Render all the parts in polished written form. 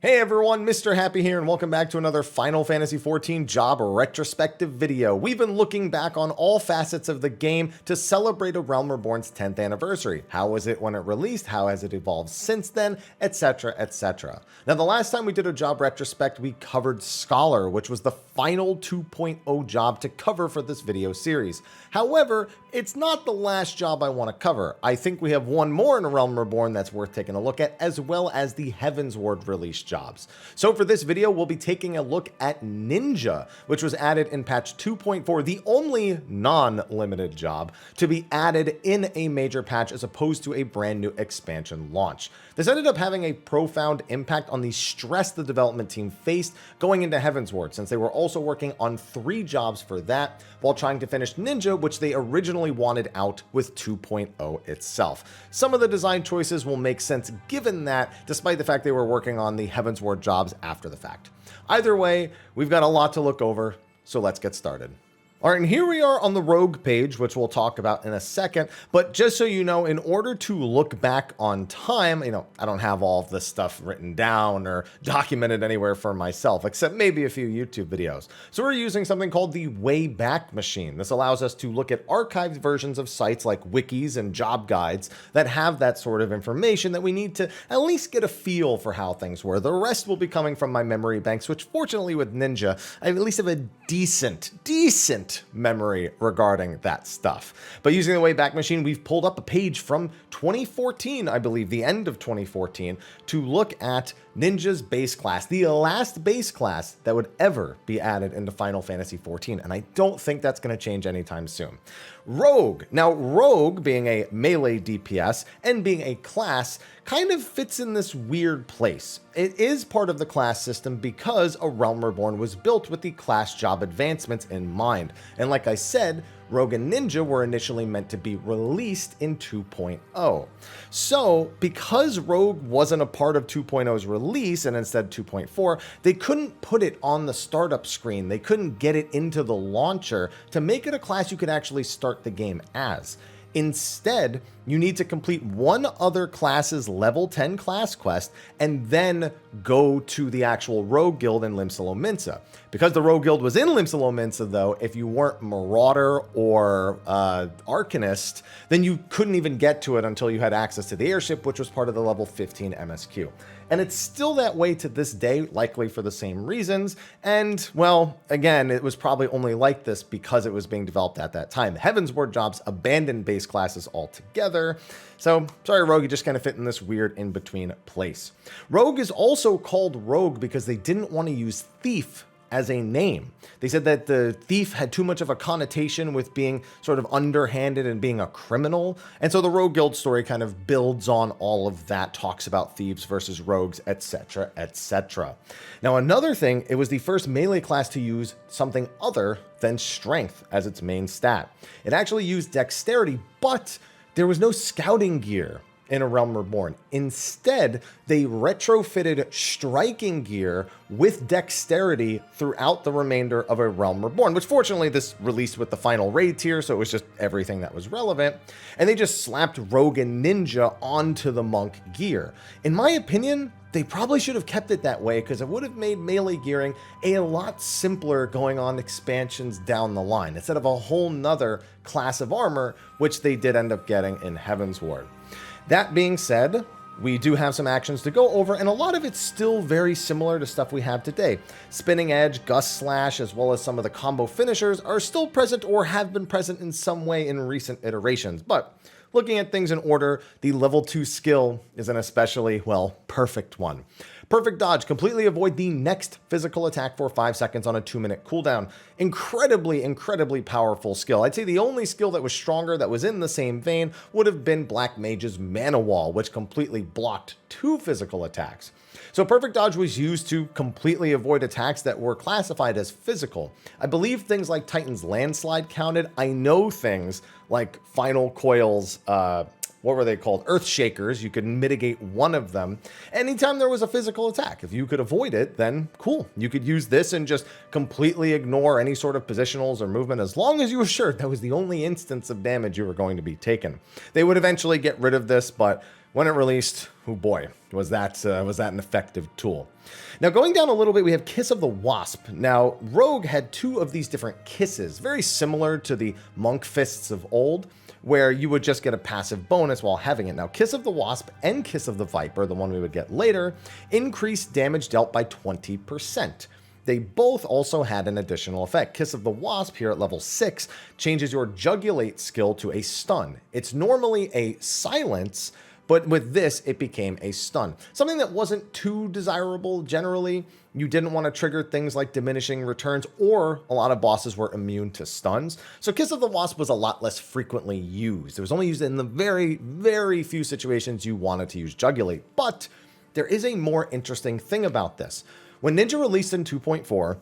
Hey everyone, Mr. Happy here, and welcome back to another Final Fantasy XIV job retrospective video. We've been looking back on all facets of the game to celebrate A Realm Reborn's 10th anniversary. How was it when it released? How has it evolved since then? Etc, etc. Now, the last time we did a job retrospect, we covered Scholar, which was the final 2.0 job to cover for this video series. However, it's not the last job I want to cover. I think we have one more in A Realm Reborn that's worth taking a look at, as well as the Heavensward release jobs. So for this video, we'll be taking a look at Ninja, which was added in patch 2.4, the only non-limited job to be added in a major patch as opposed to a brand new expansion launch. This ended up having a profound impact on the stress the development team faced going into Heavensward, since they were also working on 3 jobs for that while trying to finish Ninja, which they originally wanted out with 2.0 itself. Some of the design choices will make sense given that, despite the fact they were working on the Heavensward jobs after the fact. Either way, we've got a lot to look over, so let's get started. All right, and here we are on the Rogue page, which we'll talk about in a second, but just so you know, in order to look back on time, I don't have all of this stuff written down or documented anywhere for myself, except maybe a few YouTube videos. So we're using something called the Wayback Machine. This allows us to look at archived versions of sites like wikis and job guides that have that sort of information that we need to at least get a feel for how things were. The rest will be coming from my memory banks, which fortunately with Ninja, I at least have a decent memory regarding that stuff. But using the Wayback Machine, we've pulled up a page from 2014, I believe, the end of 2014, to look at Ninja's base class, the last base class that would ever be added into Final Fantasy XIV, and I don't think that's going to change anytime soon. Rogue. Now, Rogue, being a melee DPS and being a class, kind of fits in this weird place. It is part of the class system because A Realm Reborn was built with the class job advancements in mind. And like I said, Rogue and Ninja were initially meant to be released in 2.0. So, because Rogue wasn't a part of 2.0's release and instead 2.4, they couldn't put it on the startup screen. They couldn't get it into the launcher to make it a class you could actually start the game as. Instead, you need to complete one other class's level 10 class quest and then go to the actual Rogue Guild in Limsa-Lominsa. Because the Rogue Guild was in Limsa-Lominsa, though, if you weren't Marauder or Arcanist, then you couldn't even get to it until you had access to the airship, which was part of the level 15 MSQ. And it's still that way to this day, likely for the same reasons. And, well, again, it was probably only like this because it was being developed at that time. Heavensward jobs abandoned base classes altogether. So, sorry, Rogue, you just kind of fit in this weird in-between place. Rogue is also called Rogue because they didn't want to use Thief as a name. They said that the thief had too much of a connotation with being sort of underhanded and being a criminal. And so the Rogue Guild story kind of builds on all of that, talks about thieves versus rogues, etc, etc. Now, another thing, it was the first melee class to use something other than strength as its main stat. It actually used dexterity, but there was no scouting gear in A Realm Reborn. Instead, they retrofitted striking gear with dexterity throughout the remainder of A Realm Reborn, which fortunately this released with the final raid tier, so it was just everything that was relevant. And they just slapped Rogue and Ninja onto the monk gear. In my opinion, they probably should have kept it that way because it would have made melee gearing a lot simpler going on expansions down the line, instead of a whole nother class of armor, which they did end up getting in Heavensward. That being said, we do have some actions to go over, and a lot of it's still very similar to stuff we have today. Spinning Edge, Gust Slash, as well as some of the combo finishers are still present or have been present in some way in recent iterations. But looking at things in order, the level 2 skill is an especially, well, perfect one. Perfect Dodge, completely avoid the next physical attack for 5 seconds on a 2-minute cooldown. Incredibly powerful skill. I'd say the only skill that was stronger that was in the same vein would have been Black Mage's Mana Wall, which completely blocked 2 physical attacks. So Perfect Dodge was used to completely avoid attacks that were classified as physical. I believe things like Titan's Landslide counted. I know things like Final Coil's what were they called? Earth Shakers. You could mitigate one of them anytime there was a physical attack. If you could avoid it, then cool. You could use this and just completely ignore any sort of positionals or movement as long as you were sure that was the only instance of damage you were going to be taken. They would eventually get rid of this, but when it released, oh boy, was that an effective tool. Now, going down a little bit, we have Kiss of the Wasp. Now, Rogue had two of these different kisses, very similar to the Monk Fists of old, where you would just get a passive bonus while having it. Now, Kiss of the Wasp and Kiss of the Viper, the one we would get later, increased damage dealt by 20%. They both also had an additional effect. Kiss of the Wasp here at level 6 changes your Jugulate skill to a stun. It's normally a silence, but with this, it became a stun. Something that wasn't too desirable generally. You didn't want to trigger things like diminishing returns, or a lot of bosses were immune to stuns. So Kiss of the Wasp was a lot less frequently used. It was only used in the very, very few situations you wanted to use Jugulate. But there is a more interesting thing about this. When Ninja released in 2.4,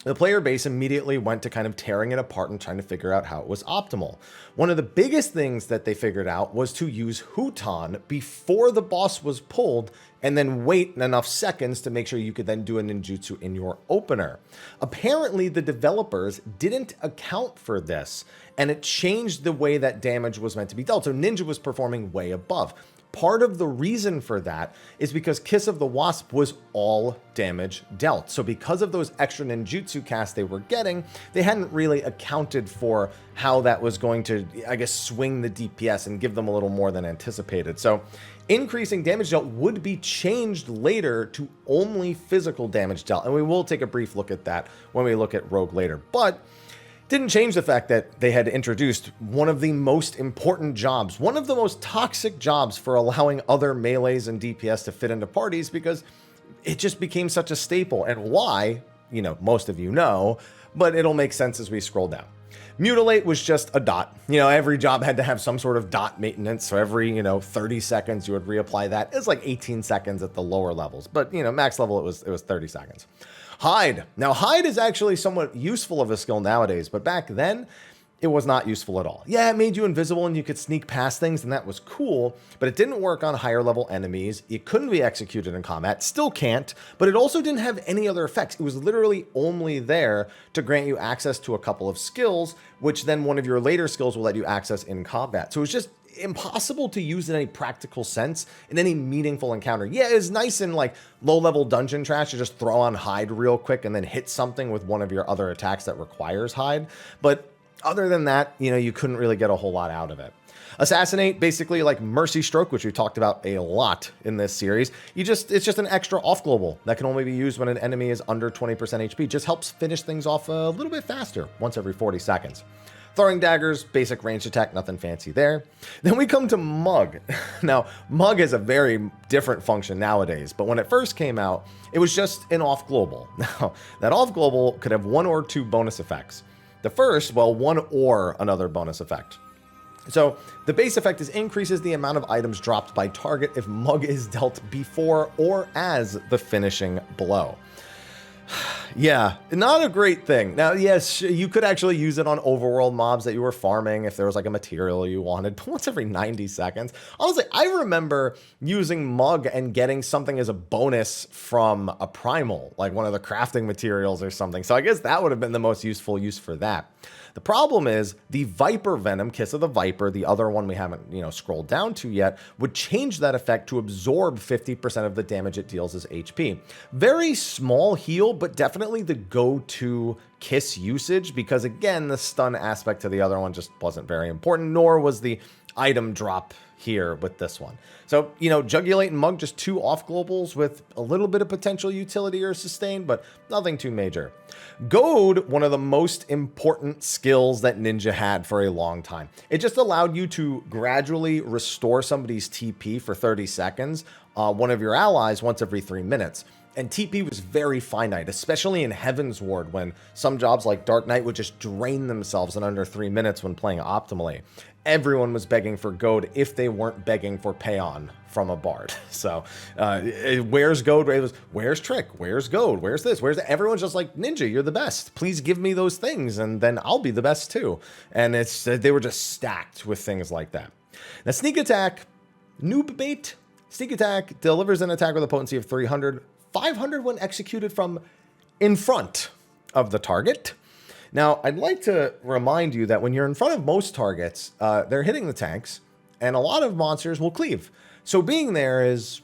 the player base immediately went to kind of tearing it apart and trying to figure out how it was optimal. One of the biggest things that they figured out was to use Huton before the boss was pulled and then wait enough seconds to make sure you could then do a ninjutsu in your opener. Apparently, the developers didn't account for this, and it changed the way that damage was meant to be dealt. So Ninja was performing way above. Part of the reason for that is because Kiss of the Wasp was all damage dealt. So because of those extra ninjutsu casts they were getting, they hadn't really accounted for how that was going to, I guess, swing the DPS and give them a little more than anticipated. So increasing damage dealt would be changed later to only physical damage dealt. And we will take a brief look at that when we look at Rogue later. But didn't change the fact that they had introduced one of the most important jobs, one of the most toxic jobs for allowing other melees and DPS to fit into parties, because it just became such a staple. And why, you know, most of you know, but it'll make sense as we scroll down. Mutilate was just a dot. You know, every job had to have some sort of dot maintenance. So every, 30 seconds you would reapply that. It's like 18 seconds at the lower levels, but max level it was 30 seconds. Hide. Now, hide is actually somewhat useful of a skill nowadays, but back then, it was not useful at all. Yeah, it made you invisible and you could sneak past things, and that was cool, but it didn't work on higher level enemies. It couldn't be executed in combat, still can't, but it also didn't have any other effects. It was literally only there to grant you access to a couple of skills, which then one of your later skills will let you access in combat. So it was just impossible to use in any practical sense in any meaningful encounter. Yeah, it's nice in like low-level dungeon trash to just throw on hide real quick and then hit something with one of your other attacks that requires hide. But other than that, you couldn't really get a whole lot out of it. Assassinate, basically like Mercy Stroke, which we've talked about a lot in this series. It's just an extra off global that can only be used when an enemy is under 20% HP. Just helps finish things off a little bit faster, once every 40 seconds. Throwing daggers, basic ranged attack, nothing fancy there. Then we come to Mug. Now, Mug has a very different function nowadays, but when it first came out, it was just an off global. Now, that off global could have one or two bonus effects. The first, well, one or another bonus effect. So the base effect is increases the amount of items dropped by target if Mug is dealt before or as the finishing blow. Yeah, not a great thing. Now, yes, you could actually use it on overworld mobs that you were farming if there was like a material you wanted, but once every 90 seconds. Honestly, I remember using Mug and getting something as a bonus from a primal, like one of the crafting materials or something. So I guess that would have been the most useful use for that. The problem is the Viper Venom, Kiss of the Viper, the other one we haven't, scrolled down to yet, would change that effect to absorb 50% of the damage it deals as HP. Very small heal, but definitely the go-to Kiss usage, because again, the stun aspect to the other one just wasn't very important, nor was the item drop here with this one. So, Jugulate and Mug, just two off globals with a little bit of potential utility or sustain, but nothing too major. Goad, one of the most important skills that Ninja had for a long time. It just allowed you to gradually restore somebody's TP for 30 seconds, one of your allies once every 3 minutes. And TP was very finite, especially in Heavensward, when some jobs like Dark Knight would just drain themselves in under 3 minutes when playing optimally. Everyone was begging for Goad if they weren't begging for Payon from a bard. So, where's Goad? It was, where's Trick? Where's Goad? Where's this? Where's that? Everyone's just like, Ninja, you're the best. Please give me those things, and then I'll be the best too. And they were just stacked with things like that. Now, Sneak Attack, noob bait. Sneak Attack delivers an attack with a potency of 300, 500 when executed from in front of the target. Now, I'd like to remind you that when you're in front of most targets, they're hitting the tanks, and a lot of monsters will cleave. So being there is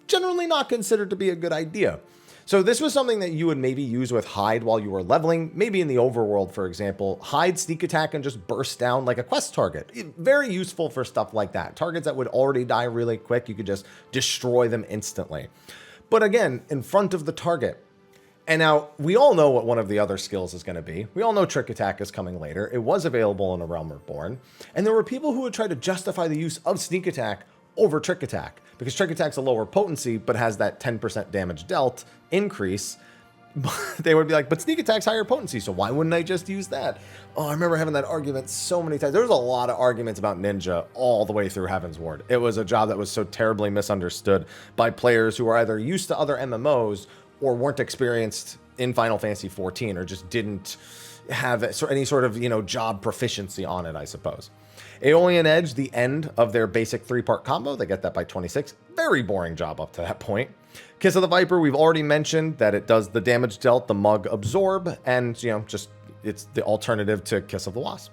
generally not considered to be a good idea. So this was something that you would maybe use with hide while you were leveling, maybe in the overworld, for example. Hide, sneak attack, and just burst down like a quest target. Very useful for stuff like that. Targets that would already die really quick, you could just destroy them instantly. But again, in front of the target. And now, we all know what one of the other skills is going to be. We all know Trick Attack is coming later. It was available in A Realm Reborn. And there were people who would try to justify the use of Sneak Attack over Trick Attack, because Trick Attack's a lower potency, but has that 10% damage dealt increase. They would be like, but Sneak Attack's higher potency, so why wouldn't I just use that? Oh, I remember having that argument so many times. There was a lot of arguments about Ninja all the way through Heavensward. It was a job that was so terribly misunderstood by players who were either used to other MMOs or weren't experienced in Final Fantasy XIV, or just didn't have any sort of, job proficiency on it, I suppose. Aeolian Edge, the end of their basic 3-part combo. They get that by 26. Very boring job up to that point. Kiss of the Viper, we've already mentioned that it does the damage dealt, the Mug absorb, and, just it's the alternative to Kiss of the Wasp.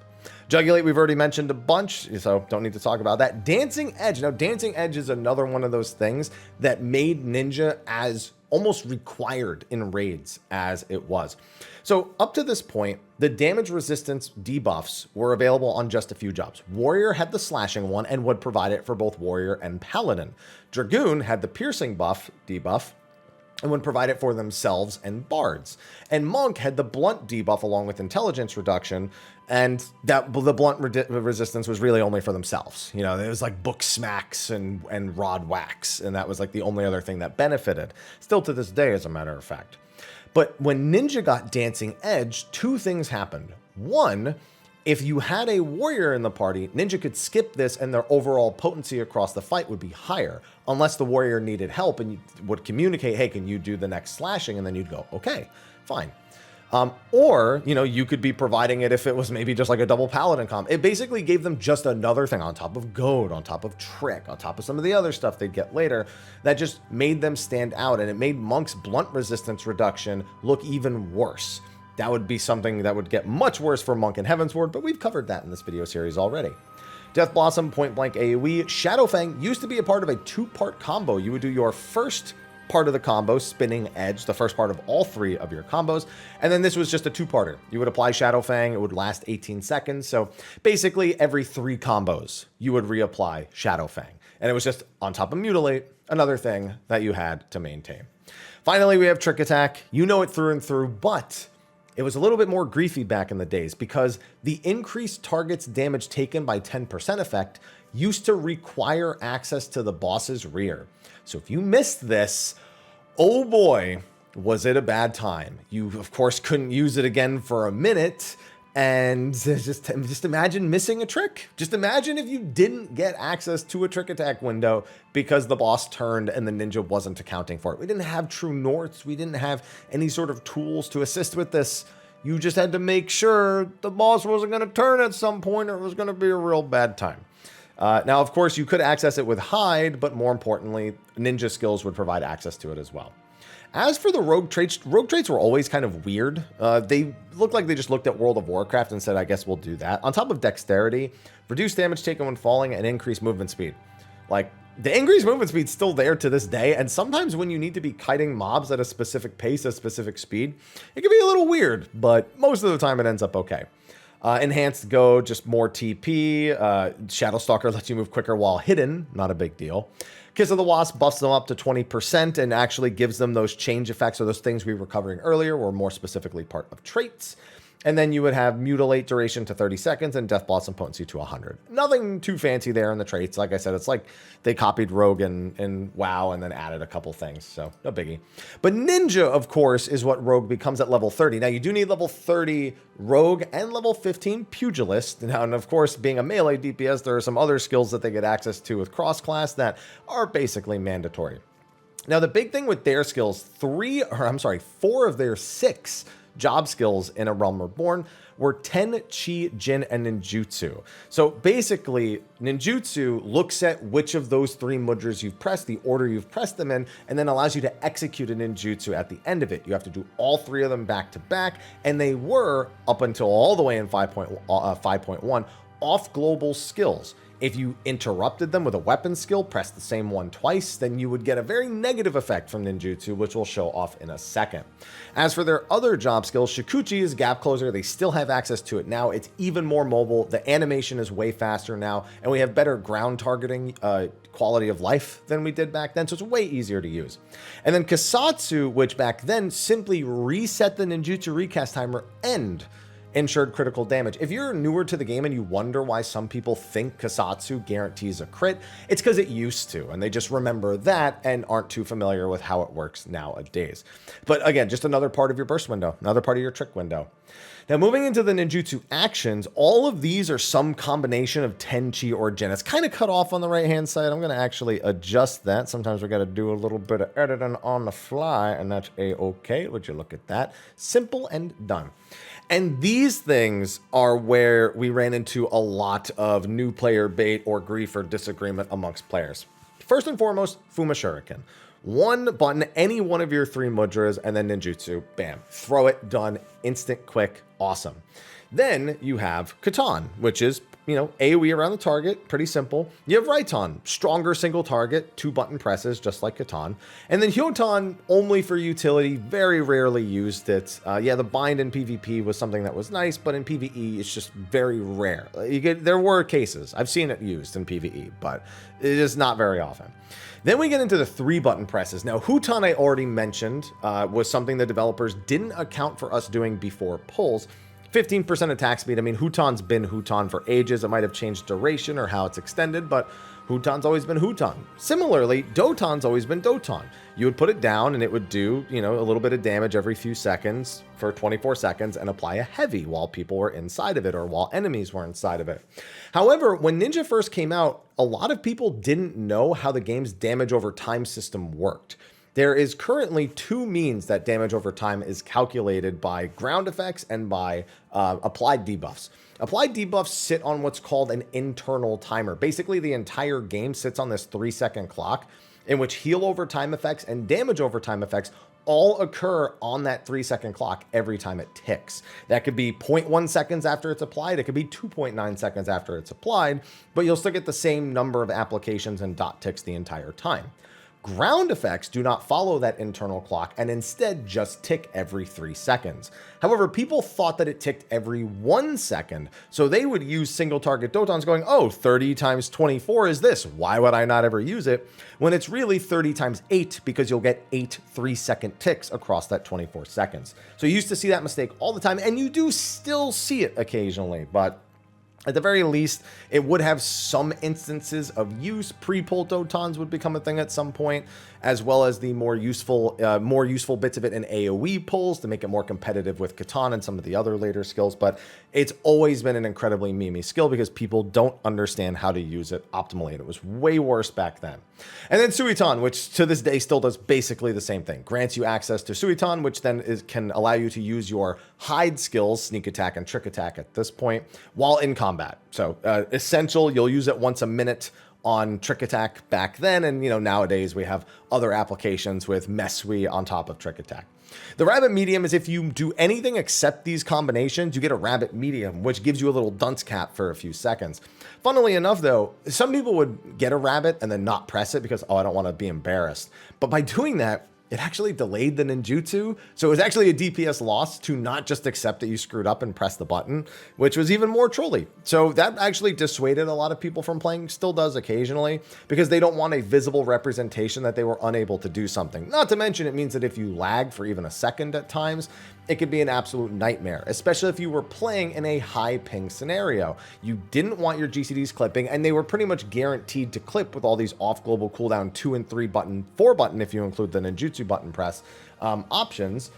Jugulate, we've already mentioned a bunch, so don't need to talk about that. Dancing Edge. Now, Dancing Edge is another one of those things that made Ninja as almost required in raids as it was. So up to this point, the damage resistance debuffs were available on just a few jobs. Warrior had the slashing one and would provide it for both Warrior and Paladin. Dragoon had the piercing buff debuff and would provide it for themselves and bards. And Monk had the blunt debuff along with intelligence reduction, and that the blunt resistance was really only for themselves. It was like book smacks and rod whacks, and that was like the only other thing that benefited. Still to this day, as a matter of fact. But when Ninja got Dancing Edge, two things happened. One, if you had a warrior in the party, Ninja could skip this and their overall potency across the fight would be higher, unless the warrior needed help and you would communicate, hey, can you do the next slashing? And then you'd go, okay, fine. Or, you could be providing it if it was maybe just like a double paladin comp. It basically gave them just another thing on top of Goad, on top of Trick, on top of some of the other stuff they'd get later that just made them stand out, and it made Monk's blunt resistance reduction look even worse. That would be something that would get much worse for Monk and Heavensward, but we've covered that in this video series already. Death Blossom, point blank AoE. Shadowfang used to be a part of a 2-part combo. You would do your first part of the combo, Spinning Edge, the first part of all 3 of your combos, and then this was just a 2-parter. You would apply Shadowfang, it would last 18 seconds, so basically every 3 combos, you would reapply Shadowfang, and it was just on top of Mutilate, another thing that you had to maintain. Finally, we have Trick Attack. You know it through and through, but it was a little bit more griefy back in the days because the increased target's damage taken by 10% effect used to require access to the boss's rear. So if you missed this, oh boy, was it a bad time. You, of course, couldn't use it again for a minute, and just imagine missing a trick. Just imagine if you didn't get access to a Trick Attack window because the boss turned and the ninja wasn't accounting for it. We didn't have true norths. We didn't have any sort of tools to assist with this. You just had to make sure the boss wasn't going to turn at some point or it was going to be a real bad time. Now, of course, you could access it with hide, but more importantly, ninja skills would provide access to it as well. As for the rogue traits were always kind of weird. They looked like they just looked at World of Warcraft and said, I guess we'll do that. On top of dexterity, reduce damage taken when falling, and increase movement speed. Like, the increased movement speed's still there to this day, and sometimes when you need to be kiting mobs at a specific pace, a specific speed, it can be a little weird, but most of the time it ends up okay. Enhanced Go, just more TP. Shadowstalker lets you move quicker while hidden, not a big deal. Kiss of the Wasp buffs them up to 20% and actually gives them those change effects or those things we were covering earlier, or more specifically part of traits. And then you would have Mutilate duration to 30 seconds and Death Blossom potency to 100. Nothing too fancy there in the traits. Like I said, it's like they copied Rogue and WoW and then added a couple things, so no biggie. But Ninja, of course, is what Rogue becomes at level 30. Now, you do need level 30 Rogue and level 15 Pugilist. Now, and of course, being a melee DPS, there are some other skills that they get access to with cross-class that are basically mandatory. Now, the big thing with their skills, 4 of their 6 job skills in A Realm Reborn were Ten, Chi, Jin, and Ninjutsu. So basically, Ninjutsu looks at which of those 3 mudras you've pressed, the order you've pressed them in, and then allows you to execute a Ninjutsu at the end of it. You have to do all 3 of them back to back, and they were, up until all the way in 5.1, off global skills. If you interrupted them with a weapon skill, press the same one twice, then you would get a very negative effect from ninjutsu, which we'll show off in a second. As for their other job skills, Shikuchi is Gap Closer. They still have access to it now. It's even more mobile. The animation is way faster now, and we have better ground targeting quality of life than we did back then, so it's way easier to use. And then Kasatsu, which back then simply reset the ninjutsu recast timer and ensured critical damage. If you're newer to the game and you wonder why some people think Kasatsu guarantees a crit, it's because it used to, and they just remember that and aren't too familiar with how it works nowadays. But again, just another part of your burst window, another part of your trick window. Now, moving into the ninjutsu actions, all of these are some combination of Tenchi or Jin. It's kind of cut off on the right-hand side. I'm going to actually adjust that. Sometimes we got to do a little bit of editing on the fly, and that's a-okay. Would you look at that? Simple and done. And these things are where we ran into a lot of new player bait or grief or disagreement amongst players. First and foremost, Fuma Shuriken. One button, any one of your 3 mudras, and then ninjutsu, bam, throw it, done, instant, quick, awesome. Then you have Katan, which is, AoE around the target, pretty simple. You have Raiton, stronger single target, 2 button presses, just like Katan. And then Hyotan, only for utility, very rarely used it. Yeah, the bind in PvP was something that was nice, but in PvE, it's just very rare. There were cases, I've seen it used in PvE, but it is not very often. Then we get into the 3 button presses. Now, Hutan, I already mentioned, was something the developers didn't account for us doing before pulls. 15% attack speed. I mean, Hutan's been Hutan for ages. It might have changed duration or how it's extended, but Hutan's always been Hutan. Similarly, Dotan's always been Dotan. You would put it down and it would do, a little bit of damage every few seconds for 24 seconds and apply a heavy while people were inside of it or while enemies were inside of it. However, when Ninja first came out, a lot of people didn't know how the game's damage over time system worked. There is currently 2 means that damage over time is calculated by ground effects and by applied debuffs. Applied debuffs sit on what's called an internal timer. Basically, the entire game sits on this 3-second clock in which heal over time effects and damage over time effects all occur on that 3-second clock every time it ticks. That could be 0.1 seconds after it's applied. It could be 2.9 seconds after it's applied, but you'll still get the same number of applications and dot ticks the entire time. Ground effects do not follow that internal clock and instead just tick every 3 seconds. However, people thought that it ticked every 1 second, so they would use single target Dotons going, oh, 30 times 24 is this. Why would I not ever use it? When it's really 30 times 8 because you'll get 8 3-second ticks across that 24 seconds. So you used to see that mistake all the time, and you do still see it occasionally, but at the very least, it would have some instances of use. Pre-pull Dotons would become a thing at some point, as well as the more useful bits of it in AoE pulls to make it more competitive with Katan and some of the other later skills. But it's always been an incredibly memey skill because people don't understand how to use it optimally. And it was way worse back then. And then Suiton, which to this day still does basically the same thing. Grants you access to Suiton, which then can allow you to use your hide skills, sneak attack and trick attack at this point, while in combat. So essential, you'll use it once a minute on trick attack back then, and nowadays we have other applications with Mesui on top of trick attack. The rabbit medium is if you do anything except these combinations, you get a rabbit medium, which gives you a little dunce cap for a few seconds. Funnily enough, though, some people would get a rabbit and then not press it because, oh, I don't want to be embarrassed. But by doing that, it actually delayed the ninjutsu, so it was actually a DPS loss to not just accept that you screwed up and press the button, which was even more trolly. So that actually dissuaded a lot of people from playing, still does occasionally, because they don't want a visible representation that they were unable to do something. Not to mention, it means that if you lag for even a second at times, it could be an absolute nightmare, especially if you were playing in a high ping scenario. You didn't want your GCDs clipping, and they were pretty much guaranteed to clip with all these off global cooldown 2 and 3 button, 4 button if you include the ninjutsu button press options.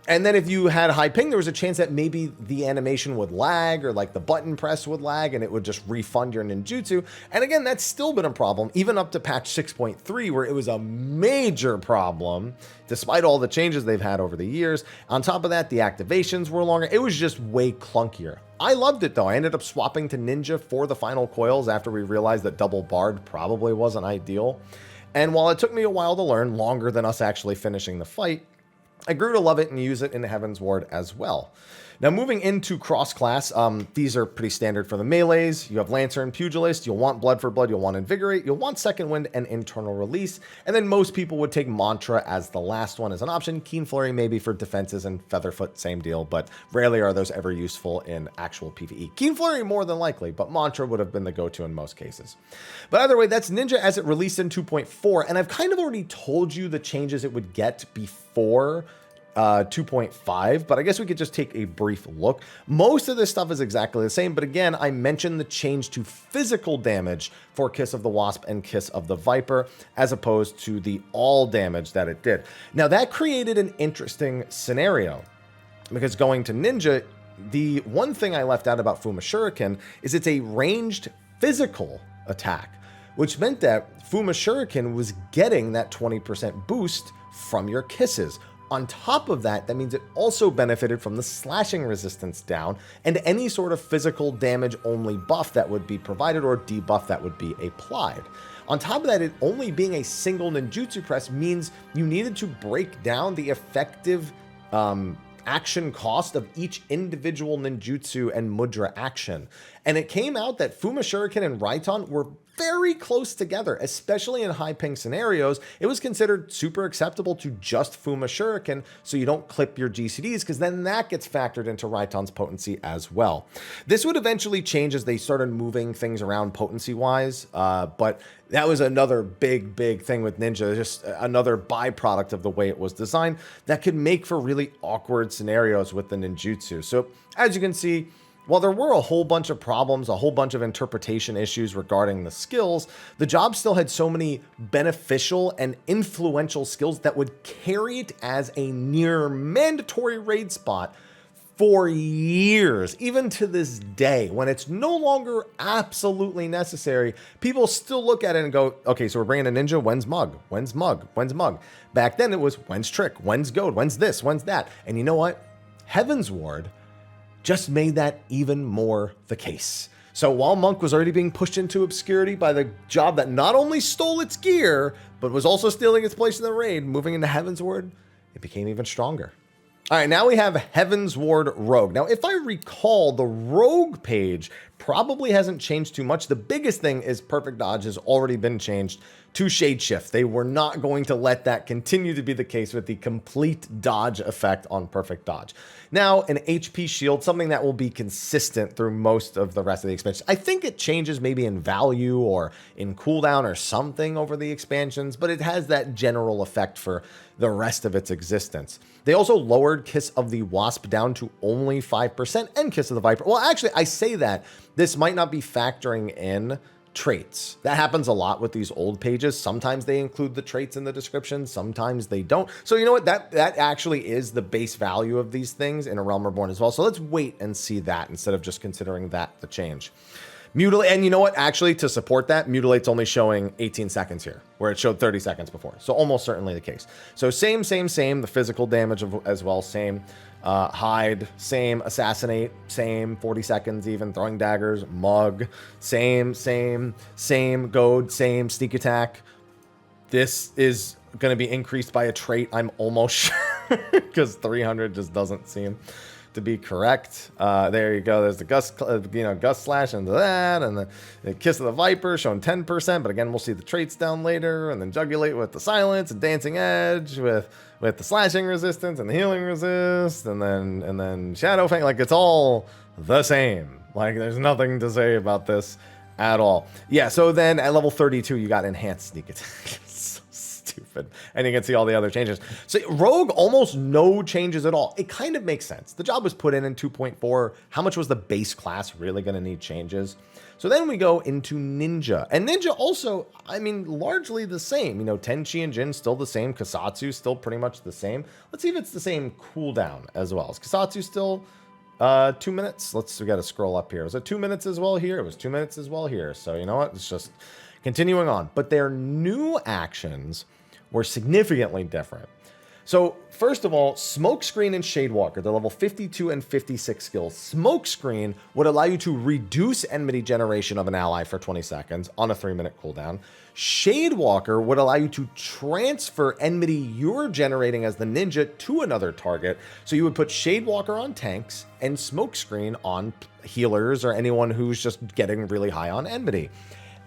And then if you had high ping, there was a chance that maybe the animation would lag or like the button press would lag and it would just refund your ninjutsu. And again, that's still been a problem, even up to patch 6.3, where it was a major problem, despite all the changes they've had over the years. On top of that, the activations were longer. It was just way clunkier. I loved it though. I ended up swapping to Ninja for the final coils after we realized that double barred probably wasn't ideal. And while it took me a while to learn, longer than us actually finishing the fight, I grew to love it and use it in Heavensward as well. Now, moving into cross-class, these are pretty standard for the melees. You have Lancer and Pugilist. You'll want Blood for Blood. You'll want Invigorate. You'll want Second Wind and Internal Release. And then most people would take Mantra as the last one as an option. Keen Flurry maybe for defenses, and Featherfoot, same deal, but rarely are those ever useful in actual PvE. Keen Flurry more than likely, but Mantra would have been the go-to in most cases. But either way, that's Ninja as it released in 2.4, and I've kind of already told you the changes it would get before 2.5, but I guess we could just take a brief look. Most of this stuff is exactly the same, but again, I mentioned the change to physical damage for Kiss of the Wasp and Kiss of the Viper, as opposed to the all damage that it did. Now, that created an interesting scenario, because going to Ninja, the one thing I left out about Fuma Shuriken is it's a ranged physical attack, which meant that Fuma Shuriken was getting that 20% boost from your kisses. On top of that, that means it also benefited from the slashing resistance down and any sort of physical damage only buff that would be provided or debuff that would be applied. On top of that, it only being a single ninjutsu press means you needed to break down the effective action cost of each individual ninjutsu and mudra action. And it came out that Fuma Shuriken and Raiton were very close together, especially in high ping scenarios. It was considered super acceptable to just Fuma Shuriken so you don't clip your GCDs, because then that gets factored into Raiton's potency as well. This would eventually change as they started moving things around potency-wise, but that was another big thing with Ninja, just another byproduct of the way it was designed that could make for really awkward scenarios with the ninjutsu. So as you can see, while there were a whole bunch of problems, a whole bunch of interpretation issues regarding the skills, the job still had so many beneficial and influential skills that would carry it as a near mandatory raid spot for years, even to this day, when it's no longer absolutely necessary. People still look at it and go, okay, so we're bringing a ninja, when's Mug? When's Mug? When's Mug? Back then it was, when's Trick? When's Goad? When's this? When's that? And you know what? Heavensward just made that even more the case. So while Monk was already being pushed into obscurity by the job that not only stole its gear, but was also stealing its place in the raid, moving into Heavensward, it became even stronger. All right, now we have Heavensward Rogue. Now, if I recall, the Rogue page probably hasn't changed too much. The biggest thing is Perfect Dodge has already been changed to Shade Shift. They were not going to let that continue to be the case with the complete dodge effect on Perfect Dodge. Now, an HP shield, something that will be consistent through most of the rest of the expansions. I think it changes maybe in value or in cooldown or something over the expansions, but it has that general effect for the rest of its existence. They also lowered Kiss of the Wasp down to only 5% and Kiss of the Viper. Well, actually, I say that. This might not be factoring in traits. That happens a lot with these old pages. Sometimes they include the traits in the description, sometimes they don't. So you know what, that actually is the base value of these things in A Realm Reborn as well. So let's wait and see that instead of just considering that the change. Mutilate, and you know what, actually to support that, Mutilate's only showing 18 seconds here, where it showed 30 seconds before. So almost certainly the case. So same, the physical damage as well, same. Hide, same. Assassinate, same. 40 seconds even. Throwing daggers, Mug, same. Goad, same. Sneak attack. This is going to be increased by a trait, I'm almost sure, because 300 just doesn't seem to be correct. There you go. There's the gust slash into that, and the Kiss of the Viper showing 10%. But again, we'll see the traits down later, and then Jugulate with the silence and Dancing Edge with the slashing resistance and the healing resist, and then Shadow Fang. Like, it's all the same. Like, there's nothing to say about this at all. Yeah. So then at level 32, you got enhanced sneak attack. Stupid. And you can see all the other changes. So Rogue, almost no changes at all. It kind of makes sense. The job was put in 2.4. How much was the base class really going to need changes? So then we go into Ninja. And Ninja also, I mean, largely the same. You know, Tenchi and Jin still the same. Kasatsu still pretty much the same. Let's see if it's the same cooldown as well. Is Kasatsu still 2 minutes? We got to scroll up here. Was it 2 minutes as well here? It was 2 minutes as well here. So you know what? It's just continuing on. But their new actions were significantly different. So first of all, Smokescreen and Shadewalker, they're level 52 and 56 skills. Smokescreen would allow you to reduce enmity generation of an ally for 20 seconds on a 3-minute cooldown. Shadewalker would allow you to transfer enmity you're generating as the ninja to another target. So you would put Shadewalker on tanks and Smokescreen on healers or anyone who's just getting really high on enmity.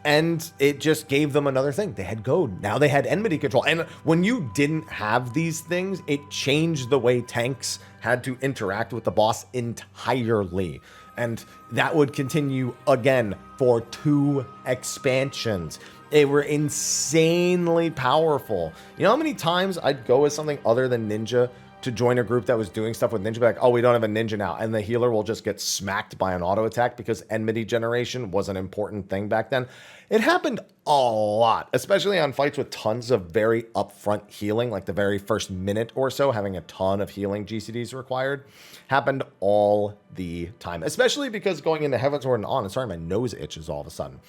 And it just gave them another thing. They had goad. Now they had enmity control. And when you didn't have these things, it changed the way tanks had to interact with the boss entirely. And that would continue again for 2 expansions. They were insanely powerful. You know how many times I'd go as something other than ninja to join a group that was doing stuff with ninja, like, oh, we don't have a ninja now, and the healer will just get smacked by an auto attack because enmity generation was an important thing back then. It happened a lot, especially on fights with tons of very upfront healing, like the very first minute or so, having a ton of healing GCDs required. Happened all the time, especially because going into Heavensward and on, and sorry, my nose itches all of a sudden.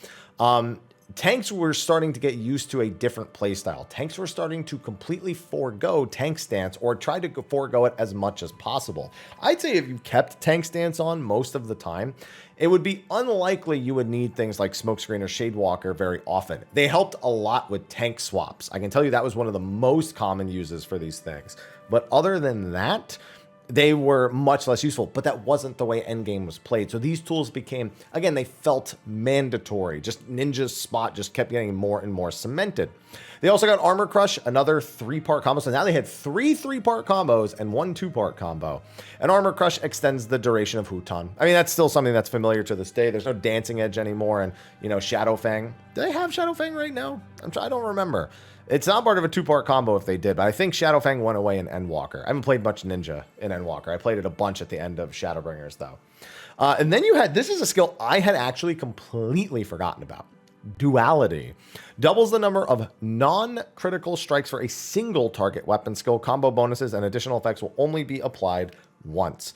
Tanks were starting to get used to a different playstyle. Tanks were starting to completely forego tank stance or try to forego it as much as possible. I'd say if you kept tank stance on most of the time, it would be unlikely you would need things like Smokescreen or Shadewalker very often. They helped a lot with tank swaps. I can tell you that was one of the most common uses for these things. But other than that, they were much less useful, but that wasn't the way Endgame was played. So these tools became, again, they felt mandatory. Just Ninja's spot just kept getting more and more cemented. They also got Armor Crush, another 3-part combo. So now they had 3 3-part combos and 1 2-part combo. And Armor Crush extends the duration of Huton. I mean, that's still something that's familiar to this day. There's no Dancing Edge anymore. And, you know, Shadowfang. Do they have Shadowfang right now? I don't remember. It's not part of a 2-part combo if they did, but I think Shadowfang went away in Endwalker. I haven't played much Ninja in Endwalker. I played it a bunch at the end of Shadowbringers, though. And then you had, this is a skill I had actually completely forgotten about. Duality. Doubles the number of non-critical strikes for a single target weapon skill. Combo bonuses and additional effects will only be applied once.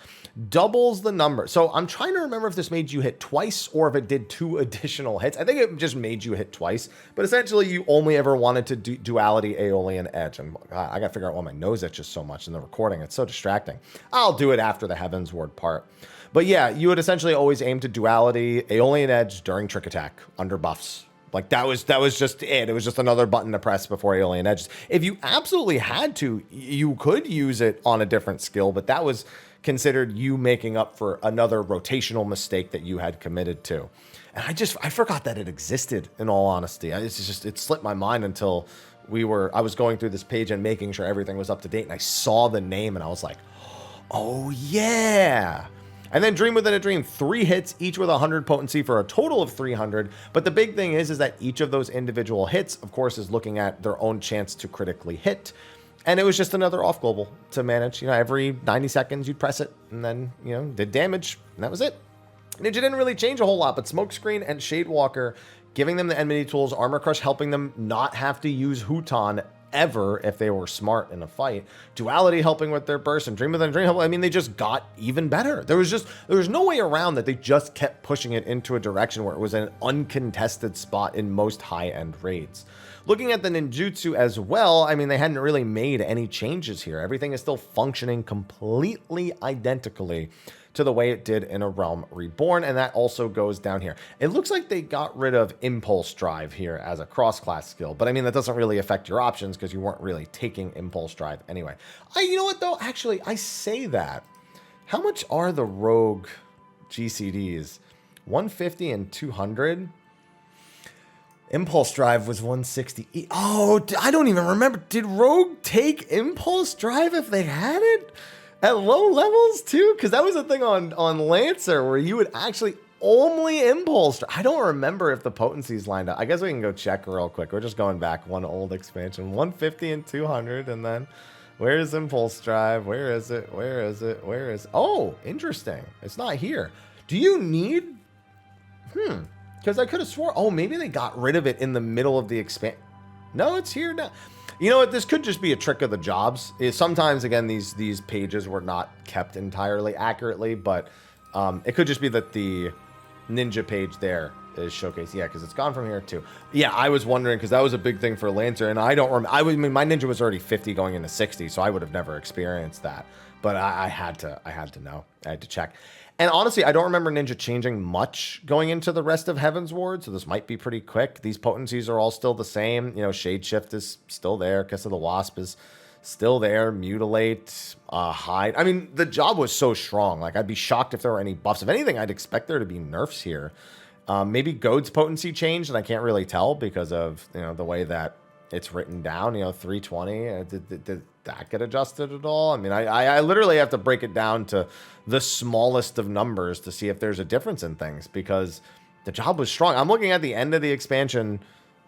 Doubles the number. So I'm trying to remember if this made you hit twice or if it did 2 additional hits. I think it just made you hit twice, but essentially you only ever wanted to do duality, Aeolian Edge. And I got to figure out why my nose itches so much in the recording. It's so distracting. I'll do it after the Heavensward part. But yeah, you would essentially always aim to duality, Aeolian Edge during trick attack under buffs. Like that was just it. It was just another button to press before Alien Edges. If you absolutely had to, you could use it on a different skill, but that was considered you making up for another rotational mistake that you had committed to. And I forgot that it existed, in all honesty. It slipped my mind until I was going through this page and making sure everything was up to date, and I saw the name and I was like, oh yeah. And then Dream Within a Dream, 3 hits, each with 100 potency for a total of 300. But the big thing is that each of those individual hits, of course, is looking at their own chance to critically hit. And it was just another off global to manage. You know, every 90 seconds you'd press it and then, you know, did damage, and that was it. Ninja didn't really change a whole lot, but Smokescreen and Shadewalker, giving them the enmity tools, Armor Crush helping them not have to use Huton ever if they were smart in a fight, Duality helping with their burst, and Dream Within a Dream helping. I mean, they just got even better. There was no way around that. They just kept pushing it into a direction where it was an uncontested spot in most high-end raids. Looking at the ninjutsu as well, I mean, they hadn't really made any changes here. Everything is still functioning completely identically to the way it did in A Realm Reborn, and that also goes down here. It looks like they got rid of Impulse Drive here as a cross-class skill, but I mean, that doesn't really affect your options because you weren't really taking Impulse Drive anyway. You know what, though? Actually, I say that. How much are the Rogue GCDs? 150 and 200? Impulse Drive was 160. Oh, I don't even remember. Did Rogue take Impulse Drive if they had it? At low levels too? Because that was a thing on Lancer where you would actually only impulse. I don't remember if the potencies lined up. I guess we can go check real quick. We're just going back one old expansion. 150 and 200, and then where's Impulse Drive? Where is it? Where is it? Where is it? Oh, interesting. It's not here. Do you need... Because I could have swore... Oh, maybe they got rid of it in the middle of the expansion. No, it's here now. You know what? This could just be a trick of the jobs. Sometimes, again, these pages were not kept entirely accurately, but it could just be that the ninja page there is showcased. Yeah, because it's gone from here too. Yeah, I was wondering because that was a big thing for Lancer, and I don't remember. I mean, my ninja was already 50 going into 60, so I would have never experienced that. But I had to know. I had to check. And honestly, I don't remember Ninja changing much going into the rest of Heavensward, so this might be pretty quick. These potencies are all still the same. You know, Shade Shift is still there. Kiss of the Wasp is still there. Mutilate, Hide. I mean, the job was so strong. Like, I'd be shocked if there were any buffs. If anything, I'd expect there to be nerfs here. Maybe Goad's potency changed, and I can't really tell because of, you know, the way that it's written down. You know, 320. Did that get adjusted at all? I mean, I literally have to break it down to the smallest of numbers to see if there's a difference in things, because the job was strong. I'm looking at the end of the expansion,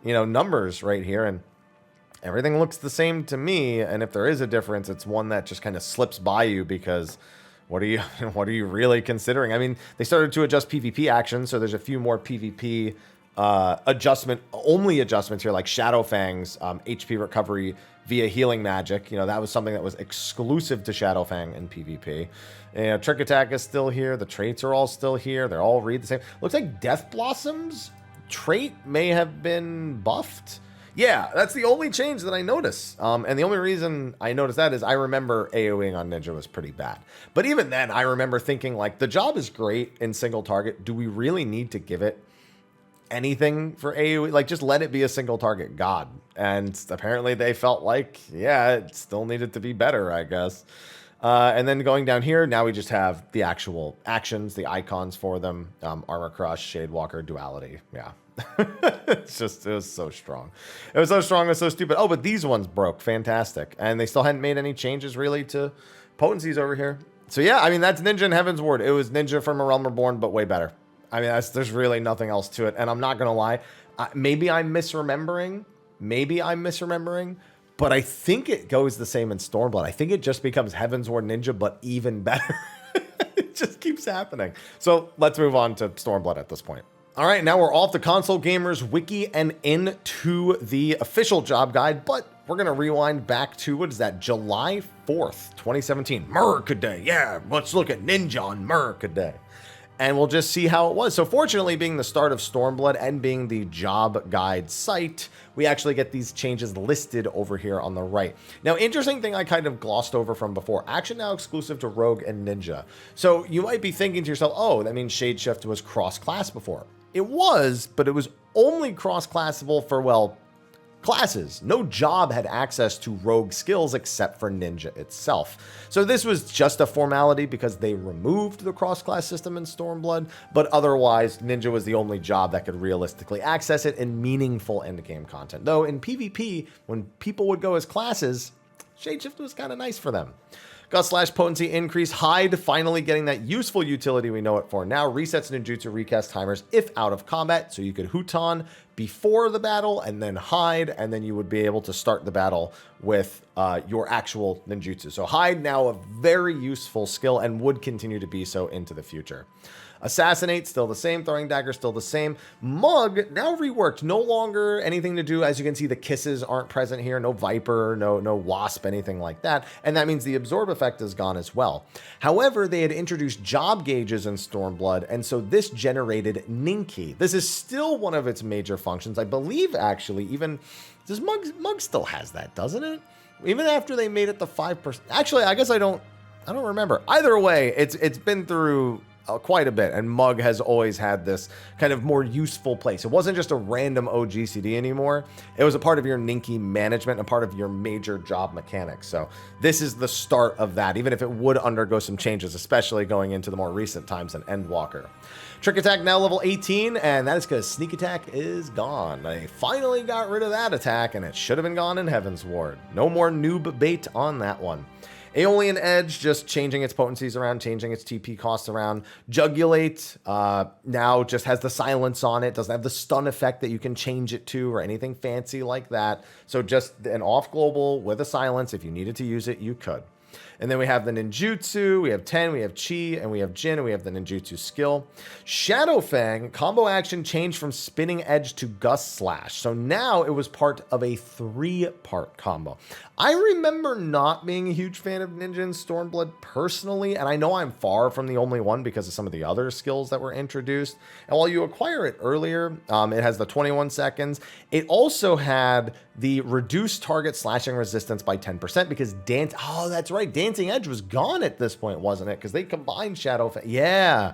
you know, numbers right here, and everything looks the same to me. And if there is a difference, it's one that just kind of slips by you, because what are you really considering? I mean, they started to adjust PvP actions, so there's a few more PvP adjustments here, like Shadowfang's HP recovery via healing magic. You know, that was something that was exclusive to Shadowfang in PvP. You know, Trick Attack is still here. The traits are all still here. They're all read the same. Looks like Death Blossom's trait may have been buffed. Yeah, that's the only change that I notice. And the only reason I noticed that is I remember AoEing on Ninja was pretty bad. But even then, I remember thinking, like, the job is great in single target. Do we really need to give it anything for AoE? Like, just let it be a single target god. And apparently they felt like, yeah, it still needed to be better, I guess. And then going down here, now we just have the actual actions, the icons for them. Armor Crush, Shadewalker, Duality. Yeah. It was so strong. It was so strong, it was so stupid. Oh, but these ones broke. Fantastic. And they still hadn't made any changes really to potencies over here. So yeah, I mean, that's Ninja and Heavensward. It was Ninja from A Realm Reborn, but way better. I mean, there's really nothing else to it. And I'm not going to lie. Maybe I'm misremembering. But I think it goes the same in Stormblood. I think it just becomes Heavensward Ninja, but even better. It just keeps happening. So let's move on to Stormblood at this point. All right, now we're off the Console Gamers wiki and into the official job guide, but we're going to rewind back to, what is that, July 4th, 2017. Mercaday. Yeah, let's look at Ninja on Mercaday. And we'll just see how it was. So fortunately, being the start of Stormblood and being the job guide site, we actually get these changes listed over here on the right. Now, interesting thing I kind of glossed over from before, action now exclusive to Rogue and Ninja. So you might be thinking to yourself, oh, that means Shadeshift was cross-class before. It was, but it was only cross-classable for, well, classes. No job had access to rogue skills except for Ninja itself. So this was just a formality because they removed the cross-class system in Stormblood, but otherwise Ninja was the only job that could realistically access it in meaningful endgame content. Though in PvP, when people would go as classes, Shadeshift was kind of nice for them. Gust / potency increase. Hide, finally getting that useful utility we know it for now. Resets ninjutsu recast timers if out of combat. So you could Huton before the battle and then hide, and then you would be able to start the battle with your actual ninjutsu. So hide now a very useful skill and would continue to be so into the future. Assassinate, still the same. Throwing dagger, still the same. Mug, now reworked. No longer anything to do. As you can see, the kisses aren't present here. No Viper, no Wasp, anything like that. And that means the absorb effect is gone as well. However, they had introduced job gauges in Stormblood, and so this generated Ninki. This is still one of its major functions. I believe, actually, even... Does Mug still has that, doesn't it? Even after they made it the 5%. Actually, I guess I don't remember. Either way, it's been through... quite a bit, and Mug has always had this kind of more useful place. It wasn't just a random OGCD anymore. It was a part of your Ninki management, a part of your major job mechanics. So this is the start of that, even if it would undergo some changes, especially going into the more recent times in Endwalker. Trick Attack now level 18, and that is because Sneak Attack is gone. They finally got rid of that attack, and it should have been gone in Heavensward. No more noob bait on that one. Aeolian Edge, just changing its potencies around, changing its TP costs around. Jugulate now just has the silence on it, doesn't have the stun effect that you can change it to or anything fancy like that. So just an off global with a silence. If you needed to use it, you could. And then we have the ninjutsu, we have Ten, we have Chi, and we have Jin, and we have the ninjutsu skill. Shadowfang, combo action changed from Spinning Edge to Gust Slash. So now it was part of a 3-part combo. I remember not being a huge fan of Ninja and Stormblood personally, and I know I'm far from the only one because of some of the other skills that were introduced. And while you acquire it earlier, it has the 21 seconds. It also had the reduced target slashing resistance by 10% because oh, that's right, Dancing Edge was gone at this point, wasn't it? Because they combined yeah.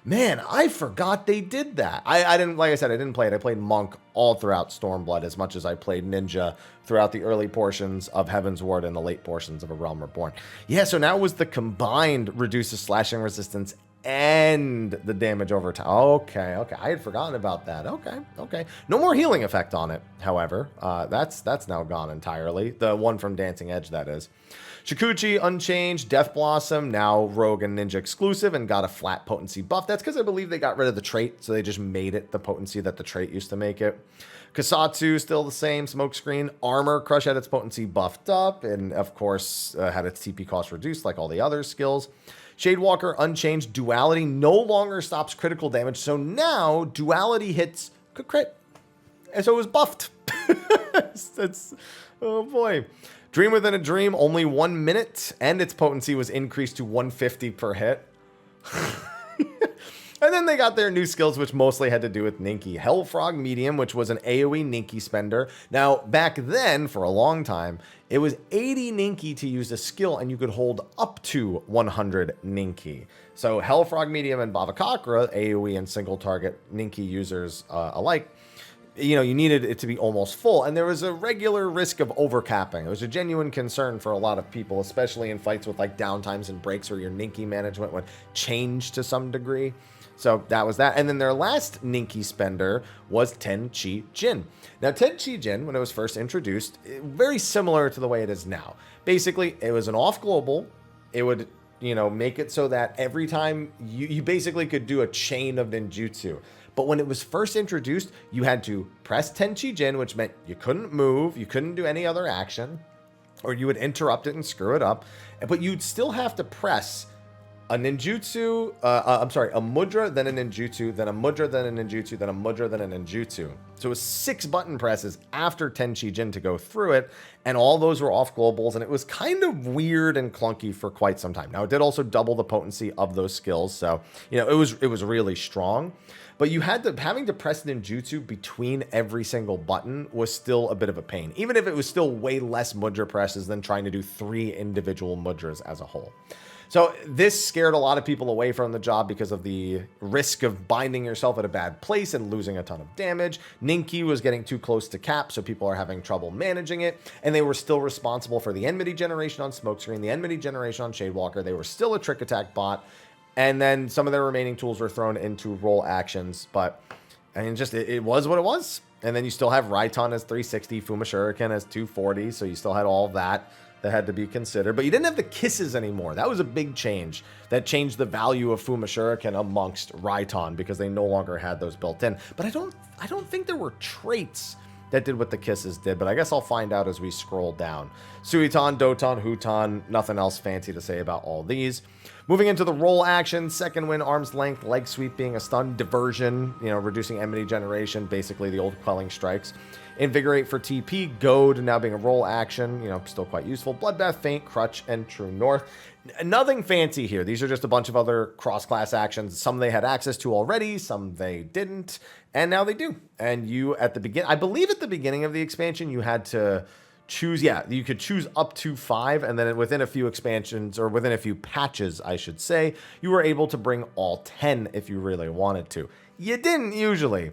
Man, I forgot they did that. I didn't, like I said, I didn't play it. I played Monk all throughout Stormblood as much as I played Ninja throughout the early portions of Heavensward and the late portions of A Realm Reborn. Yeah, so now it was the combined reduces slashing resistance and the damage over time. Okay. I had forgotten about that. Okay. No more healing effect on it, however. That's now gone entirely. The one from Dancing Edge, that is. Shikuchi, unchanged. Death Blossom, now Rogue and Ninja exclusive and got a flat potency buff. That's because I believe they got rid of the trait, so they just made it the potency that the trait used to make it. Kasatsu, still the same. Smokescreen. Armor, Crush had its potency buffed up, and of course had its TP cost reduced like all the other skills. Shadewalker, unchanged. Duality no longer stops critical damage, so now Duality hits crit. And so it was buffed. Oh boy. Dream Within a Dream, only 1 minute, and its potency was increased to 150 per hit. And then they got their new skills, which mostly had to do with Ninki. Hellfrog Medium, which was an AoE Ninki spender. Now, back then, for a long time, it was 80 Ninki to use a skill, and you could hold up to 100 Ninki. So Hellfrog Medium and Bavakakra, AoE and single target Ninki users alike, you know, you needed it to be almost full, and there was a regular risk of overcapping. It was a genuine concern for a lot of people, especially in fights with like downtimes and breaks where your Ninki management would change to some degree. So that was that. And then their last Ninki spender was Tenchi Jin. Now, Tenchi Jin, when it was first introduced, very similar to the way it is now. Basically, it was an off-global. It would, you know, make it so that every time you basically could do a chain of ninjutsu. But when it was first introduced, you had to press Tenchi Jin, which meant you couldn't move, you couldn't do any other action, or you would interrupt it and screw it up. But you'd still have to press a ninjutsu, a mudra, then a ninjutsu, then a mudra, then a ninjutsu, then a mudra, then a ninjutsu. So it was 6 button presses after Tenchi Jin to go through it, and all those were off globals, and it was kind of weird and clunky for quite some time. Now, it did also double the potency of those skills, so, you know, it was really strong. But you had to, having to press ninjutsu between every single button was still a bit of a pain, even if it was still way less mudra presses than trying to do 3 individual mudras as a whole. So this scared a lot of people away from the job because of the risk of binding yourself at a bad place and losing a ton of damage. Ninki was getting too close to cap, so people are having trouble managing it. And they were still responsible for the enmity generation on Smokescreen, the enmity generation on Shadewalker. They were still a trick attack bot. And then some of their remaining tools were thrown into roll actions. But I mean, just it was what it was. And then you still have Raiton as 360, Fuma Shuriken as 240. So you still had all that had to be considered, but you didn't have the kisses anymore. That was a big change. That changed the value of Fuma Shuriken amongst Raiton because they no longer had those built in. But I don't think there were traits that did what the kisses did, but I guess I'll find out as we scroll down. Suiton, Doton, Huton, nothing else fancy to say about all these. Moving into the roll action, second win, arm's length, leg sweep being a stun, diversion, you know, reducing enmity generation, basically the old quelling strikes. Invigorate for TP, goad now being a roll action, you know, still quite useful. Bloodbath, feint, crutch, and true north. Nothing fancy here. These are just a bunch of other cross-class actions. Some they had access to already, some they didn't, and now they do. And you at the beginning, I believe at the beginning of the expansion, you had to choose, you could choose up to 5, and then within a few expansions, or within a few patches, I should say, you were able to bring all 10 if you really wanted to. You didn't usually,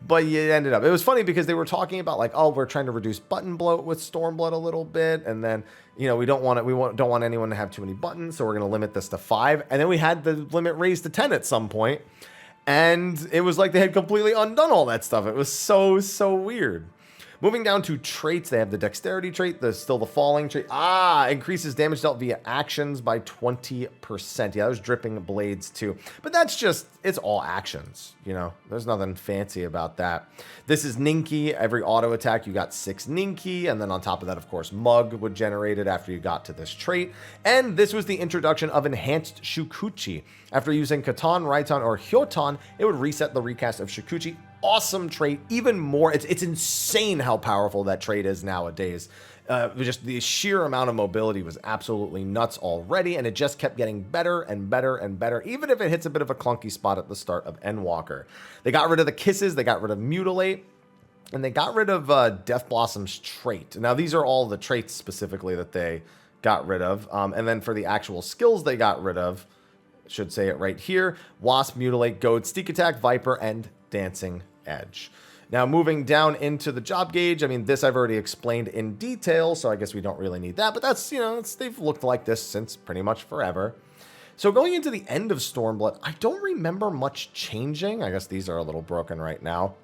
but you ended up. It was funny because they were talking about like, oh, we're trying to reduce button bloat with Stormblood a little bit, and then, you know, we don't want anyone to have too many buttons, so we're going to limit this to 5, and then we had the limit raised to 10 at some point, and it was like they had completely undone all that stuff. It was so weird. Moving down to traits, they have the dexterity trait, still the falling trait. Increases damage dealt via actions by 20%. Yeah, there's dripping blades too. But that's just, it's all actions, you know. There's nothing fancy about that. This is Ninki. Every auto attack, you got 6 Ninki. And then on top of that, of course, Mug would generate it after you got to this trait. And this was the introduction of Enhanced Shukuchi. After using Katan, Raiton, or Hyoton, it would reset the recast of Shukuchi. Awesome trait, even more. It's insane how powerful that trait is nowadays. Just the sheer amount of mobility was absolutely nuts already, and it just kept getting better and better and better, even if it hits a bit of a clunky spot at the start of Endwalker. They got rid of the kisses, they got rid of Mutilate. And they got rid of Death Blossom's trait. Now, these are all the traits specifically that they got rid of. And then for the actual skills they got rid of, should say it right here, Wasp, Mutilate, Goad, Sneak Attack, Viper, and Dancing Edge. Now, moving down into the job gauge, I mean, this I've already explained in detail, so I guess we don't really need that. But that's, you know, they've looked like this since pretty much forever. So going into the end of Stormblood, I don't remember much changing. I guess these are a little broken right now.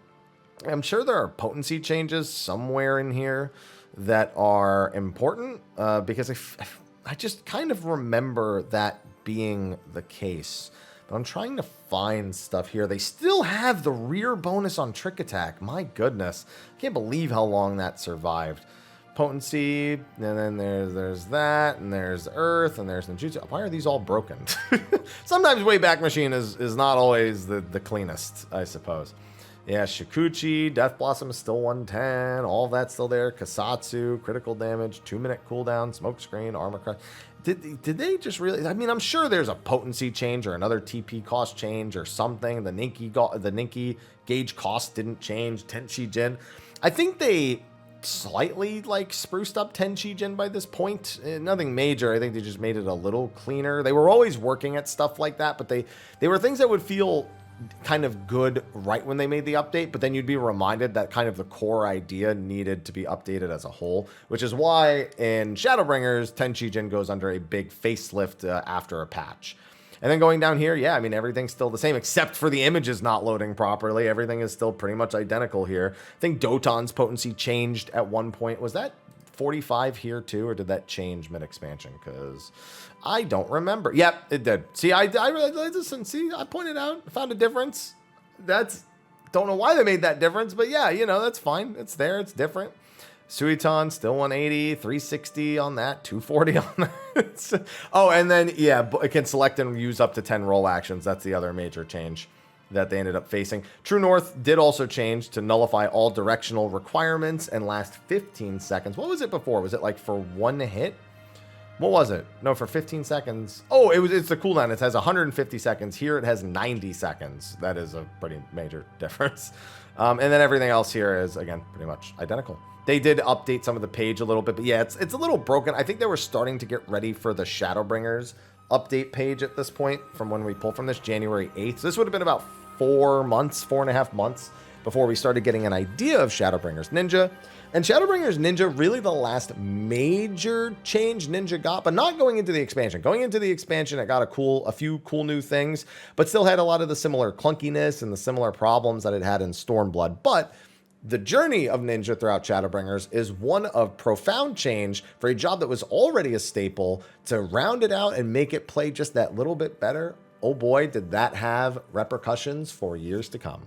I'm sure there are potency changes somewhere in here that are important because I just kind of remember that being the case. But I'm trying to find stuff here. They still have the rear bonus on Trick Attack. My goodness. I can't believe how long that survived. Potency, and then there's that, and there's Earth, and there's Ninjutsu. Why are these all broken? Sometimes Wayback Machine is not always the cleanest, I suppose. Yeah, Shikuchi, Death Blossom is still 110, all that's still there. Kasatsu, critical damage, 2-minute cooldown, smokescreen, armor crush. Did they just really? I mean, I'm sure there's a potency change or another TP cost change or something. The Ninki gauge cost didn't change. Tenchi Jin, I think they slightly like spruced up Tenchi Jin by this point. Nothing major. I think they just made it a little cleaner. They were always working at stuff like that, but they were things that would feel kind of good right when they made the update, but then you'd be reminded that kind of the core idea needed to be updated as a whole, which is why in Shadowbringers, Tenchi Jin goes under a big facelift after a patch. And then going down here, yeah, I mean, everything's still the same, except for the images not loading properly. Everything is still pretty much identical here. I think Doton's potency changed at one point. Was that 45 here too, or did that change mid-expansion? Because I don't remember. Yep, it did. See, I listen, see, I pointed out, found a difference. Don't know why they made that difference, but yeah, you know, that's fine. It's there, it's different. Suiton, still 180, 360 on that, 240 on that. Oh, and then, yeah, it can select and use up to 10 roll actions. That's the other major change that they ended up facing. True North did also change to nullify all directional requirements and last 15 seconds. What was it before? Was it like for one hit? What was it? No, for 15 seconds. Oh, it's the cooldown. It has 150 seconds. Here it has 90 seconds. That is a pretty major difference. And then everything else here is, again, pretty much identical. They did update some of the page a little bit, but yeah, it's a little broken. I think they were starting to get ready for the Shadowbringers update page at this point from when we pulled from this, January 8th. So this would have been about 4.5 months before we started getting an idea of Shadowbringers Ninja. And Shadowbringers Ninja, really the last major change Ninja got, but not going into the expansion. Going into the expansion, it got a few cool new things, but still had a lot of the similar clunkiness and the similar problems that it had in Stormblood. But the journey of Ninja throughout Shadowbringers is one of profound change for a job that was already a staple. To round it out and make it play just that little bit better, oh boy, did that have repercussions for years to come.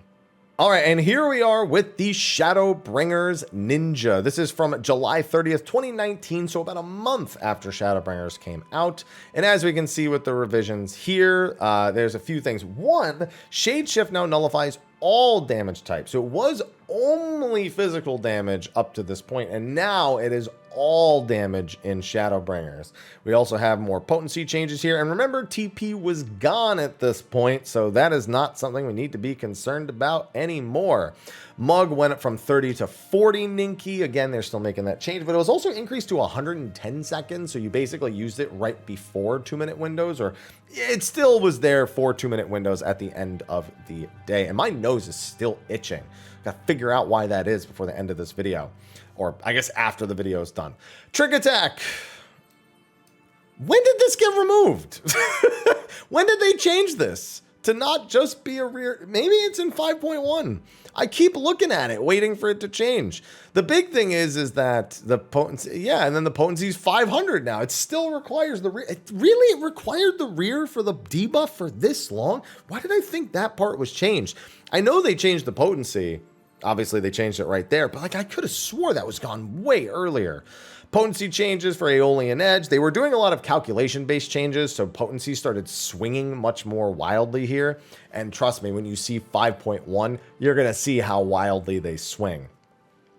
All right, and here we are with the Shadowbringers Ninja. This is from July 30th, 2019, so about a month after Shadowbringers came out. And as we can see with the revisions here, there's a few things. One, Shade Shift now nullifies all damage types. So it was only physical damage up to this point, and now it is all damage in Shadowbringers. We also have more potency changes here, and remember, TP was gone at this point, so that is not something we need to be concerned about anymore. Mug went up from 30 to 40 Ninki. Again, they're still making that change, but it was also increased to 110 seconds, so you basically used it right before 2-minute windows, or it still was there for 2-minute windows at the end of the day. And my nose is still itching. Gotta figure out why that is before the end of this video, or I guess after the video is done. Trick Attack. When did this get removed? When did they change this to not just be a rear? Maybe it's in 5.1. I keep looking at it, waiting for it to change. The big thing is that the potency, yeah, and then the potency is 500 now. It still requires the rear. It really required the rear for the debuff for this long? Why did I think that part was changed? I know they changed the potency. Obviously, they changed it right there, but like I could have swore that was gone way earlier. Potency changes for Aeolian Edge. They were doing a lot of calculation-based changes, so potency started swinging much more wildly here. And trust me, when you see 5.1, you're going to see how wildly they swing.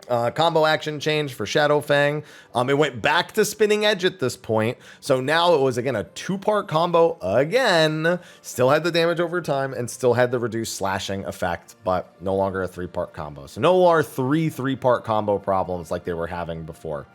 Combo action change for Shadow Fang. It went back to Spinning Edge at this point. So now it was, again, a 2-part combo again. Still had the damage over time and still had the reduced slashing effect, but no longer a 3-part combo. So no more 3-part combo problems like they were having before.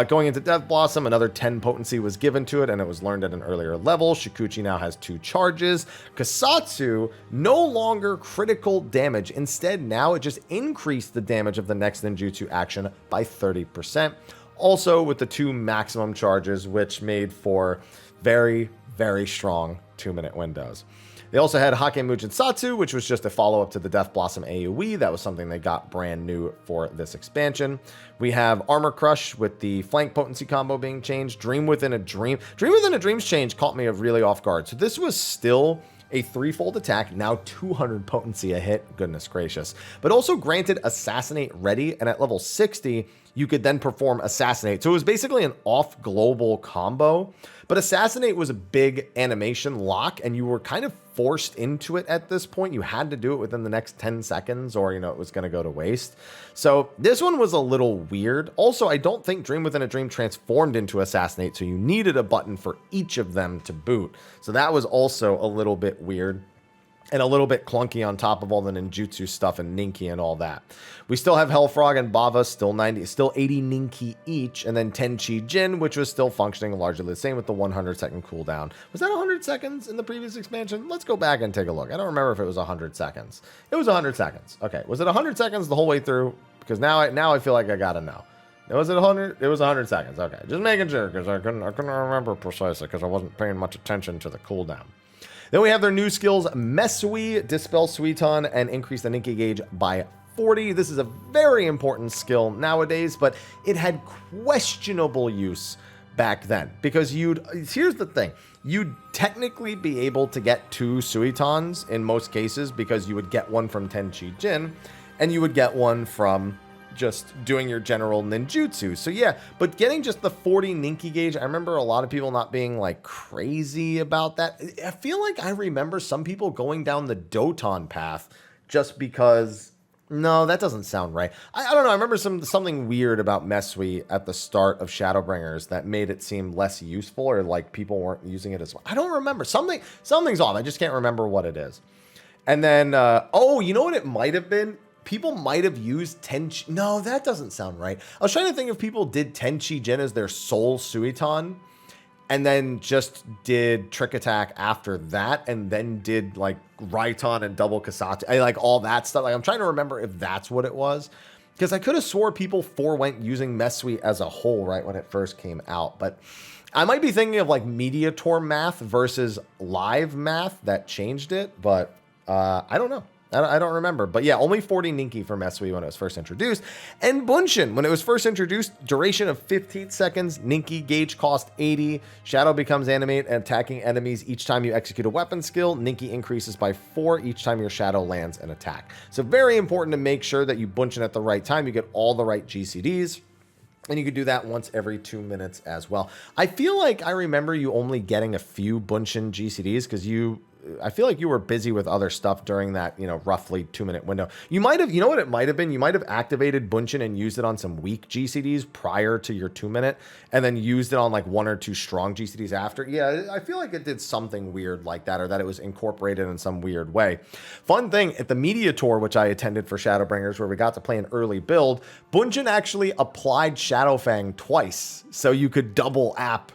Going into Death Blossom, another 10 potency was given to it, and it was learned at an earlier level. Shikuchi now has 2 charges. Kasatsu, no longer critical damage. Instead, now it just increased the damage of the next ninjutsu action by 30%. Also with the 2 maximum charges, which made for very, very strong 2-minute windows. They also had Hake Mujin Satsu, which was just a follow-up to the Death Blossom AoE. That was something they got brand new for this expansion. We have Armor Crush with the flank potency combo being changed. Dream Within a Dream. Dream Within a Dream's change caught me really off guard. So this was still a 3-fold attack, now 200 potency a hit. Goodness gracious. But also granted Assassinate Ready, and at level 60, you could then perform Assassinate. So it was basically an off-global combo. But Assassinate was a big animation lock, and you were kind of forced into it at this point. You had to do it within the next 10 seconds or, you know, it was going to go to waste. So this one was a little weird. Also, I don't think Dream Within a Dream transformed into Assassinate, so you needed a button for each of them to boot. So that was also a little bit weird and a little bit clunky on top of all the ninjutsu stuff and Ninki and all that. We still have Hellfrog and Bava, still 80 Ninki each, and then Tenchi Jin, which was still functioning largely the same with the 100-second cooldown. Was that 100 seconds in the previous expansion? Let's go back and take a look. I don't remember if it was 100 seconds. It was 100 seconds. Okay, was it 100 seconds the whole way through? Because now I feel like I gotta know. Was it 100? It was 100 seconds. Okay, just making sure, because I couldn't remember precisely because I wasn't paying much attention to the cooldown. Then we have their new skills, Mesui, Dispel Suiton, and increase the Ninki gauge by 40. This is a very important skill nowadays, but it had questionable use back then. Because here's the thing, you'd technically be able to get 2 Suitons in most cases, because you would get one from Tenchi Jin, and you would get one from just doing your general ninjutsu. So yeah, but getting just the 40 Ninki gauge, I remember a lot of people not being like crazy about that. I feel like I remember some people going down the Doton path just because, no, that doesn't sound right. I don't know. I remember something weird about Mesui at the start of Shadowbringers that made it seem less useful, or like people weren't using it as well. I don't remember. Something's off. I just can't remember what it is. And then, oh, you know what it might have been? People might have used Tenchi. No, that doesn't sound right. I was trying to think if people did Tenchi Jin as their sole Suiton and then just did Trick Attack after that and then did like Raiton and double Kasatsu. Like all that stuff. Like I'm trying to remember if that's what it was. Because I could have swore people forewent using Mesui as a whole right when it first came out. But I might be thinking of like Mediator math versus live math that changed it. But I don't know. I don't remember, but yeah, only 40 Ninki for Mesui when it was first introduced. And Bunshin, when it was first introduced, duration of 15 seconds, Ninki gauge cost 80, Shadow becomes animate and attacking enemies each time you execute a weapon skill, Ninki increases by 4 each time your Shadow lands an attack. So very important to make sure that you Bunshin at the right time, you get all the right GCDs. And you could do that once every 2 minutes as well. I feel like I remember you only getting a few Bunshin GCDs because I feel like you were busy with other stuff during that, roughly 2-minute window. You might have, you know what it might have been? You might have activated Bunshin and used it on some weak GCDs prior to your 2-minute and then used it on like 1 or 2 strong GCDs after. Yeah, I feel like it did something weird like that, or that it was incorporated in some weird way. Fun thing, at the media tour, which I attended for Shadowbringers, where we got to play an early build, Bunshin actually applied Shadowfang twice, so you could double app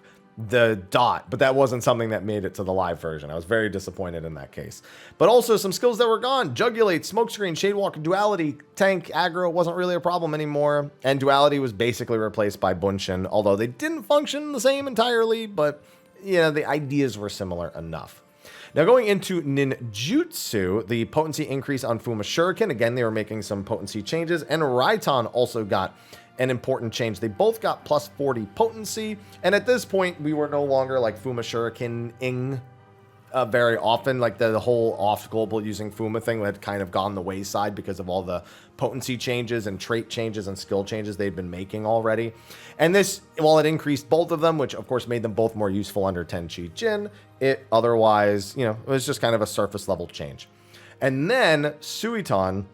the dot, but that wasn't something that made it to the live version. I was very disappointed in that case. But also some skills that were gone: Jugulate, Smokescreen, Shadewalker, Duality, Tank, Aggro wasn't really a problem anymore, and Duality was basically replaced by Bunshin, although they didn't function the same entirely, but the ideas were similar enough. Now going into Ninjutsu, the potency increase on Fuma Shuriken, again they were making some potency changes, and Raiton also got an important change. They both got plus 40 potency, and at this point we were no longer like Fuma Shuriken-ing very often. Like the whole off global using Fuma thing had kind of gone the wayside because of all the potency changes and trait changes and skill changes they'd been making already. And this, while it increased both of them, which of course made them both more useful under Tenchi Jin, it otherwise, it was just kind of a surface level change. And then Suiton,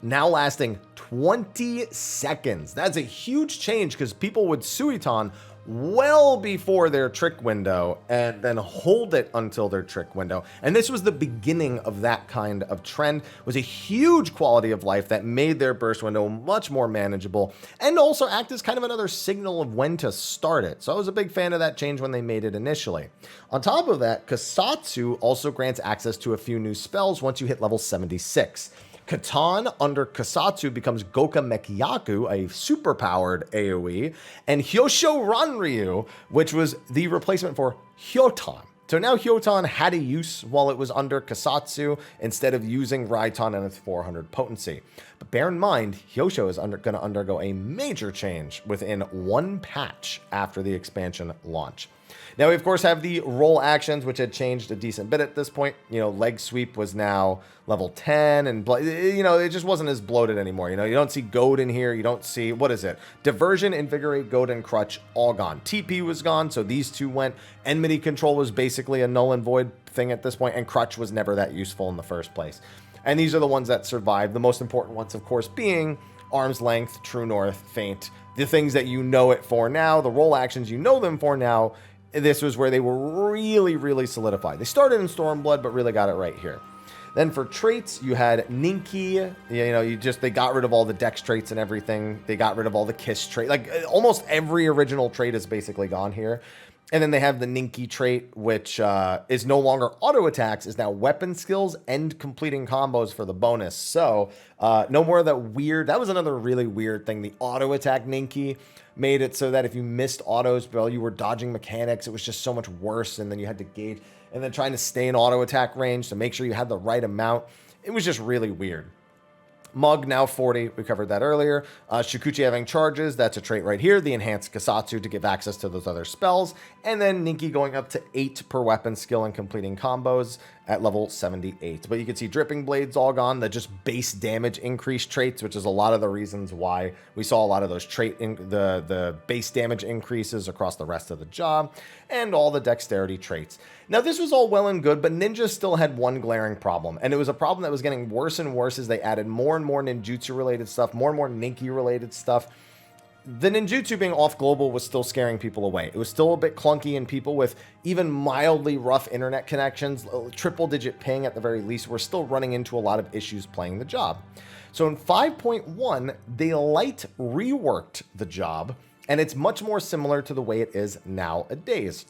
now lasting 20 seconds. That's a huge change because people would Suiton well before their trick window and then hold it until their trick window. And this was the beginning of that kind of trend. It was a huge quality of life that made their burst window much more manageable and also act as kind of another signal of when to start it. So I was a big fan of that change when they made it initially. On top of that, Kasatsu also grants access to a few new spells once you hit level 76. Katan under Kasatsu becomes Goka Mekyaku, a super-powered AoE, and Hyosho Ranryu, which was the replacement for Hyotan. So now Hyotan had a use while it was under Kasatsu instead of using Raiton and its 400 potency. But bear in mind, Hyosho is going to undergo a major change within one patch after the expansion launch. Now we of course have the roll actions, which had changed a decent bit at this point. You know, leg sweep was now level 10 and you know, it just wasn't as bloated anymore. You know, you don't see goad in here. You don't see, what is it? Diversion, invigorate, goad, and crutch all gone. TP was gone. So these two went. Enmity control was basically a null and void thing at this point, and crutch was never that useful in the first place. And these are the ones that survived. The most important ones, of course, being arm's length, true north, feint, the things that you know it for now, the roll actions you know them for now. This was where they were really solidified. They started in Stormblood, but really got it right here. Then for traits, you had Ninki. You know, they got rid of all the Dex traits and everything. They got rid of all the Kiss trait. Like almost every original trait is basically gone here. And then they have the Ninki trait, which is no longer auto attacks, is now weapon skills and completing combos for the bonus. So no more of that weird. That was another really weird thing. The auto attack Ninki made it so that if you missed autos while you were dodging mechanics, it was just so much worse. And then you had to gauge and then trying to stay in auto attack range to make sure you had the right amount. It was just really weird. Mug now 40, we covered that earlier. Shikuchi having charges, that's a trait right here. The enhanced Kasatsu to give access to those other spells. And then Ninki going up to 8 per weapon skill and completing combos at level 78. But you can see Dripping Blades all gone, the just base damage increase traits, which is a lot of the reasons why we saw a lot of those the base damage increases across the rest of the job, and all the dexterity traits. Now this was all well and good, but ninjas still had one glaring problem, and it was a problem that was getting worse and worse as they added more and more ninjutsu related stuff, more and more Ninki related stuff. The ninjutsu being off global was still scaring people away. It was still a bit clunky, and people with even mildly rough internet connections, triple digit ping at the very least, were still running into a lot of issues playing the job. So in 5.1, they light reworked the job, and it's much more similar to the way it is nowadays.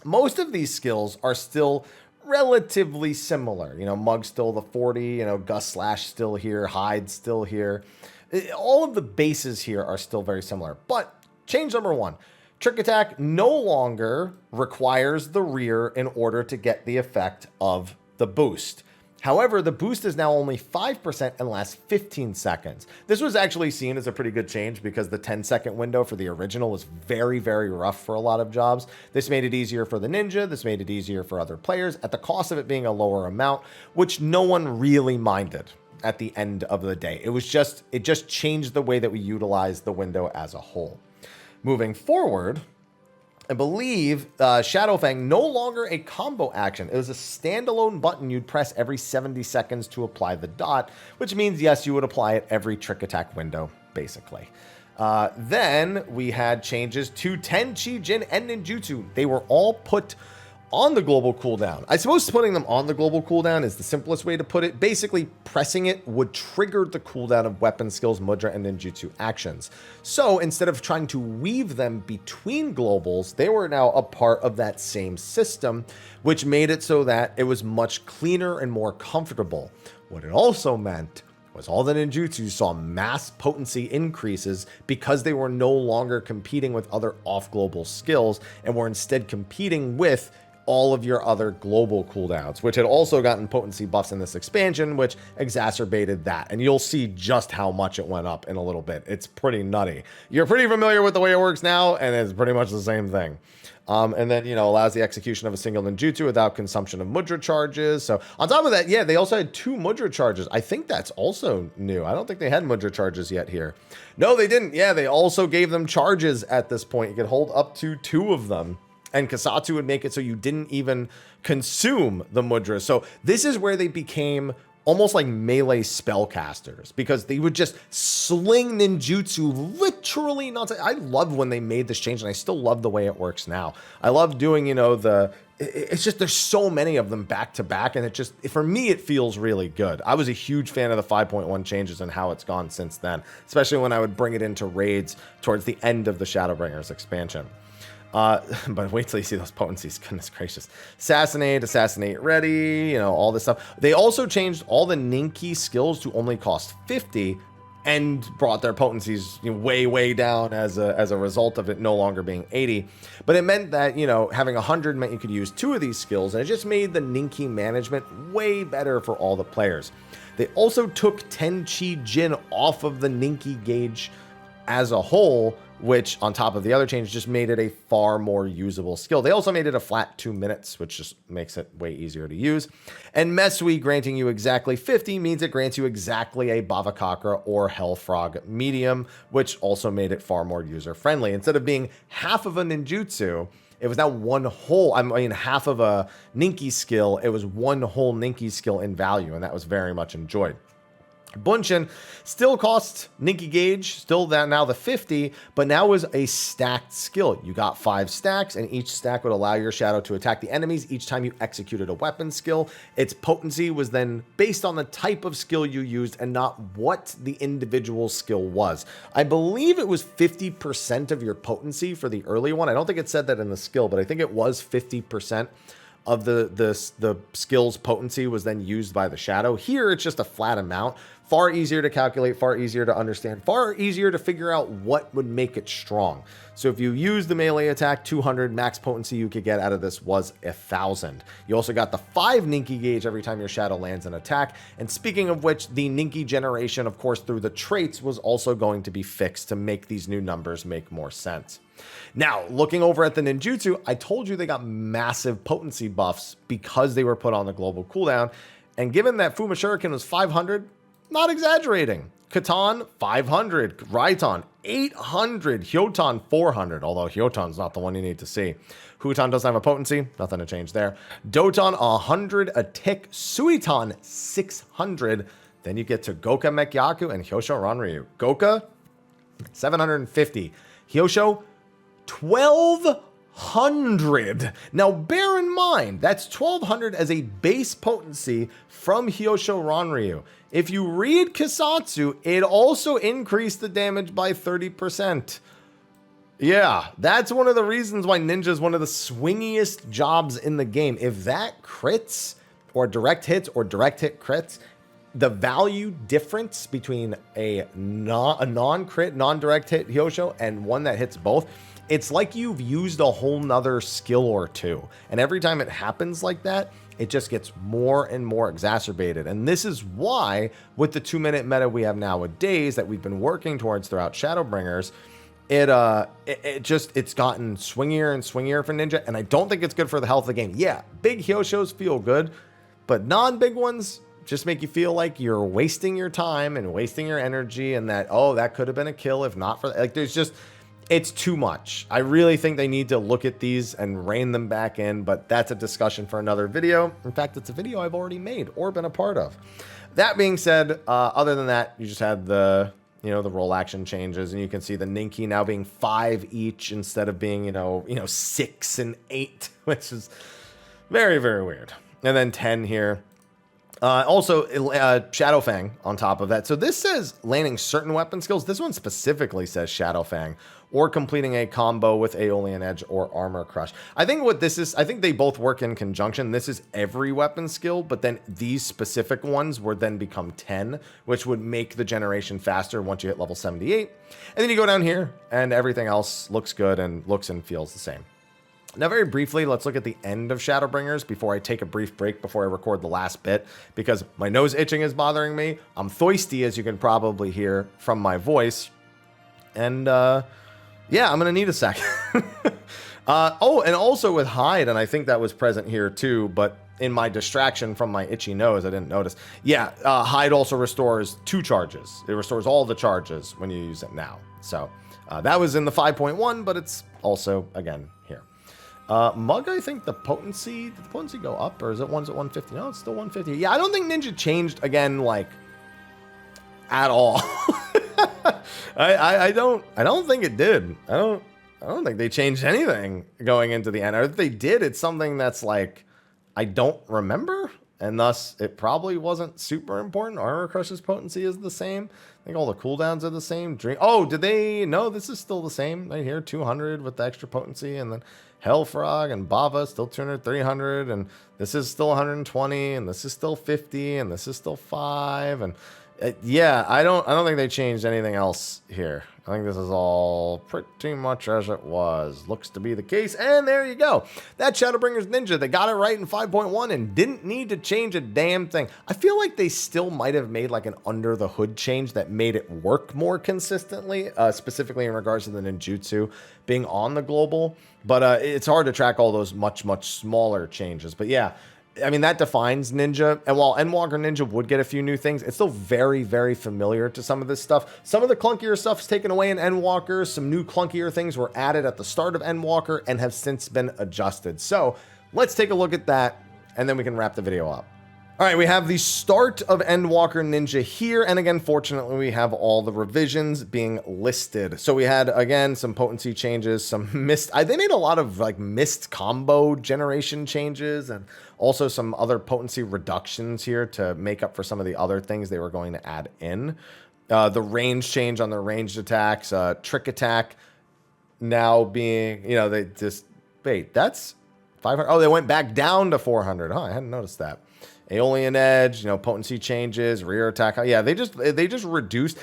Most of these skills are still relatively similar. You know, Mug's still the 40, you know, Gus Slash still here, Hyde's still here. All of the bases here are still very similar, but change number 1, Trick Attack no longer requires the rear in order to get the effect of the boost. However, the boost is now only 5% and lasts 15 seconds. This was actually seen as a pretty good change because the 10-second window for the original was very rough for a lot of jobs. This made it easier for the ninja. This made it easier for other players at the cost of it being a lower amount, which no one really minded at the end of the day. It just changed the way that we utilize the window as a whole. Moving forward, I believe Shadowfang no longer a combo action. It was a standalone button you'd press every 70 seconds to apply the dot, which means, yes, you would apply it every trick attack window, basically. Then we had changes to Tenchi, Jin, and Ninjutsu. They were all put on the global cooldown. I suppose putting them on the global cooldown is the simplest way to put it. Basically, pressing it would trigger the cooldown of weapon skills, mudra, and ninjutsu actions. So instead of trying to weave them between globals, they were now a part of that same system, which made it so that it was much cleaner and more comfortable. What it also meant was all the ninjutsu saw mass potency increases because they were no longer competing with other off-global skills and were instead competing with all of your other global cooldowns, which had also gotten potency buffs in this expansion, which exacerbated that. And you'll see just how much it went up in a little bit. It's pretty nutty. You're pretty familiar with the way it works now, and it's pretty much the same thing. And then, you know, allows the execution of a single ninjutsu without consumption of mudra charges. So on top of that, yeah, they also had 2 mudra charges. I think that's also new. I don't think they had mudra charges yet here. No, they didn't. Yeah, they also gave them charges at this point. You could hold up to 2 of them. And Kasatsu would make it so you didn't even consume the mudra. So this is where they became almost like melee spellcasters, because they would just sling ninjutsu literally nonstop. I love when they made this change, and I still love the way it works now. I love doing, you know, it's just there's so many of them back to back, and it just, for me, it feels really good. I was a huge fan of the 5.1 changes and how it's gone since then, especially when I would bring it into raids towards the end of the Shadowbringers expansion. But wait till you see those potencies. Goodness gracious. Assassinate ready, you know, all this stuff. They also changed all the Ninki skills to only cost 50 and brought their potencies, you know, way down as a result of it no longer being 80. But it meant that, you know, having 100 meant you could use 2 of these skills, and it just made the Ninki management way better for all the players. They also took Tenchi Jin off of the Ninki gauge as a whole, which on top of the other change just made it a far more usable skill. They also made it a flat 2 minutes, which just makes it way easier to use. And Mesui granting you exactly 50 means it grants you exactly a Bavakakra or Hellfrog medium, which also made it far more user-friendly. Instead of being half of a ninjutsu, it was now one whole, I mean, half of a Ninki skill. It was one whole Ninki skill in value, and that was very much enjoyed. Bunshin still costs Ninki gauge, still that now the 50, but now is a stacked skill. You got 5 stacks, and each stack would allow your shadow to attack the enemies each time you executed a weapon skill. Its potency was then based on the type of skill you used and not what the individual skill was. I believe it was 50% of your potency for the early one. I don't think it said that in the skill, but I think it was 50% of the skill's potency was then used by the shadow. Here, it's just a flat amount. Far easier to calculate, far easier to understand, far easier to figure out what would make it strong. So if you use the melee attack, 200 max potency you could get out of this was 1,000. You also got the 5 Ninki gauge every time your shadow lands an attack. And speaking of which, the Ninki generation, of course, through the traits was also going to be fixed to make these new numbers make more sense. Now, looking over at the ninjutsu, I told you they got massive potency buffs because they were put on the global cooldown. And given that Fuma Shuriken was 500, not exaggerating. Katan, 500. Raiton, 800. Hyoton, 400. Although Hyoton's not the one you need to see. Huton doesn't have a potency. Nothing to change there. Doton, 100 a tick. Suiton, 600. Then you get to Goka Mekyaku and Hyosho Ranryu. Goka, 750. Hyosho, 1,200. Now, bear in mind, that's 1,200 as a base potency from Hyosho Ranryu. If you read Kisatsu, it also increased the damage by 30%. Yeah, that's one of the reasons why Ninja is one of the swingiest jobs in the game. If that crits, or direct hits, or direct hit crits, the value difference between a non-crit, non-direct hit Hyosho and one that hits both, it's like you've used a whole nother skill or two. And every time it happens like that, it just gets more and more exacerbated. And this is why, with the 2-minute meta we have nowadays that we've been working towards throughout Shadowbringers, it's gotten swingier and swingier for Ninja, and I don't think it's good for the health of the game. Yeah, big Hyoshos feel good, but non-big ones just make you feel like you're wasting your time and wasting your energy, and that, oh, that could have been a kill if not for, like, there's just, it's too much. I really think they need to look at these and rein them back in, but that's a discussion for another video. In fact, it's a video I've already made or been a part of. That being said, other than that, you just had the, you know, the roll action changes, and you can see the Ninki now being 5 each instead of being, you know, 6 and 8, which is very, very weird. And then 10 here. Also, Shadowfang on top of that. So this says landing certain weapon skills. This one specifically says Shadowfang, or completing a combo with Aeolian Edge or Armor Crush. I think what this is, I think they both work in conjunction. This is every weapon skill, but then these specific ones would then become 10, which would make the generation faster once you hit level 78. And then you go down here, and everything else looks good and looks and feels the same. Now, very briefly, let's look at the end of Shadowbringers before I take a brief break before I record the last bit, because my nose itching is bothering me. I'm thirsty, as you can probably hear from my voice. And, yeah, I'm going to need a sec. Oh, and also with Hyde, and I think that was present here too, but in my distraction from my itchy nose, I didn't notice. Yeah, Hyde also restores 2 charges. It restores all the charges when you use it now. So that was in the 5.1, but it's also, again, here. Mug, I think the potency, did the potency go up, or is it one's at 150? No, it's still 150. Yeah, I don't think Ninja changed again, like, at all. I don't think it did. I don't think they changed anything going into the end. Or if they did, it's something that's like, I don't remember, and thus it probably wasn't super important. Armor Crush's potency is the same. I think all the cooldowns are the same. Oh, did they? No, this is still the same right here. 200 with the extra potency, and then Hellfrog and Bava still 200, 300, and this is still 120, and this is still 50, and this is still 5, and yeah, I don't think they changed anything else here. I think this is all pretty much as it was. Looks to be the case, and there you go. That Shadowbringers Ninja, they got it right in 5.1 and didn't need to change a damn thing. I feel like they still might have made like an under the hood change that made it work more consistently, specifically in regards to the ninjutsu being on the global. But it's hard to track all those much smaller changes. But yeah, I mean, that defines Ninja. And while Endwalker Ninja would get a few new things, it's still very familiar to some of this stuff. Some of the clunkier stuff is taken away in Endwalker. Some new clunkier things were added at the start of Endwalker and have since been adjusted. So let's take a look at that, and then we can wrap the video up. All right, we have the start of Endwalker Ninja here, and again, fortunately, we have all the revisions being listed. So we had, again, some potency changes, some missed, they made a lot of like missed combo generation changes, and also some other potency reductions here to make up for some of the other things they were going to add in. The range change on the ranged attacks, trick attack now being, you know, they just, wait, that's 500, oh, they went back down to 400, huh, I hadn't noticed that. Aeolian Edge, you know, potency changes, rear attack. Yeah, they just reduced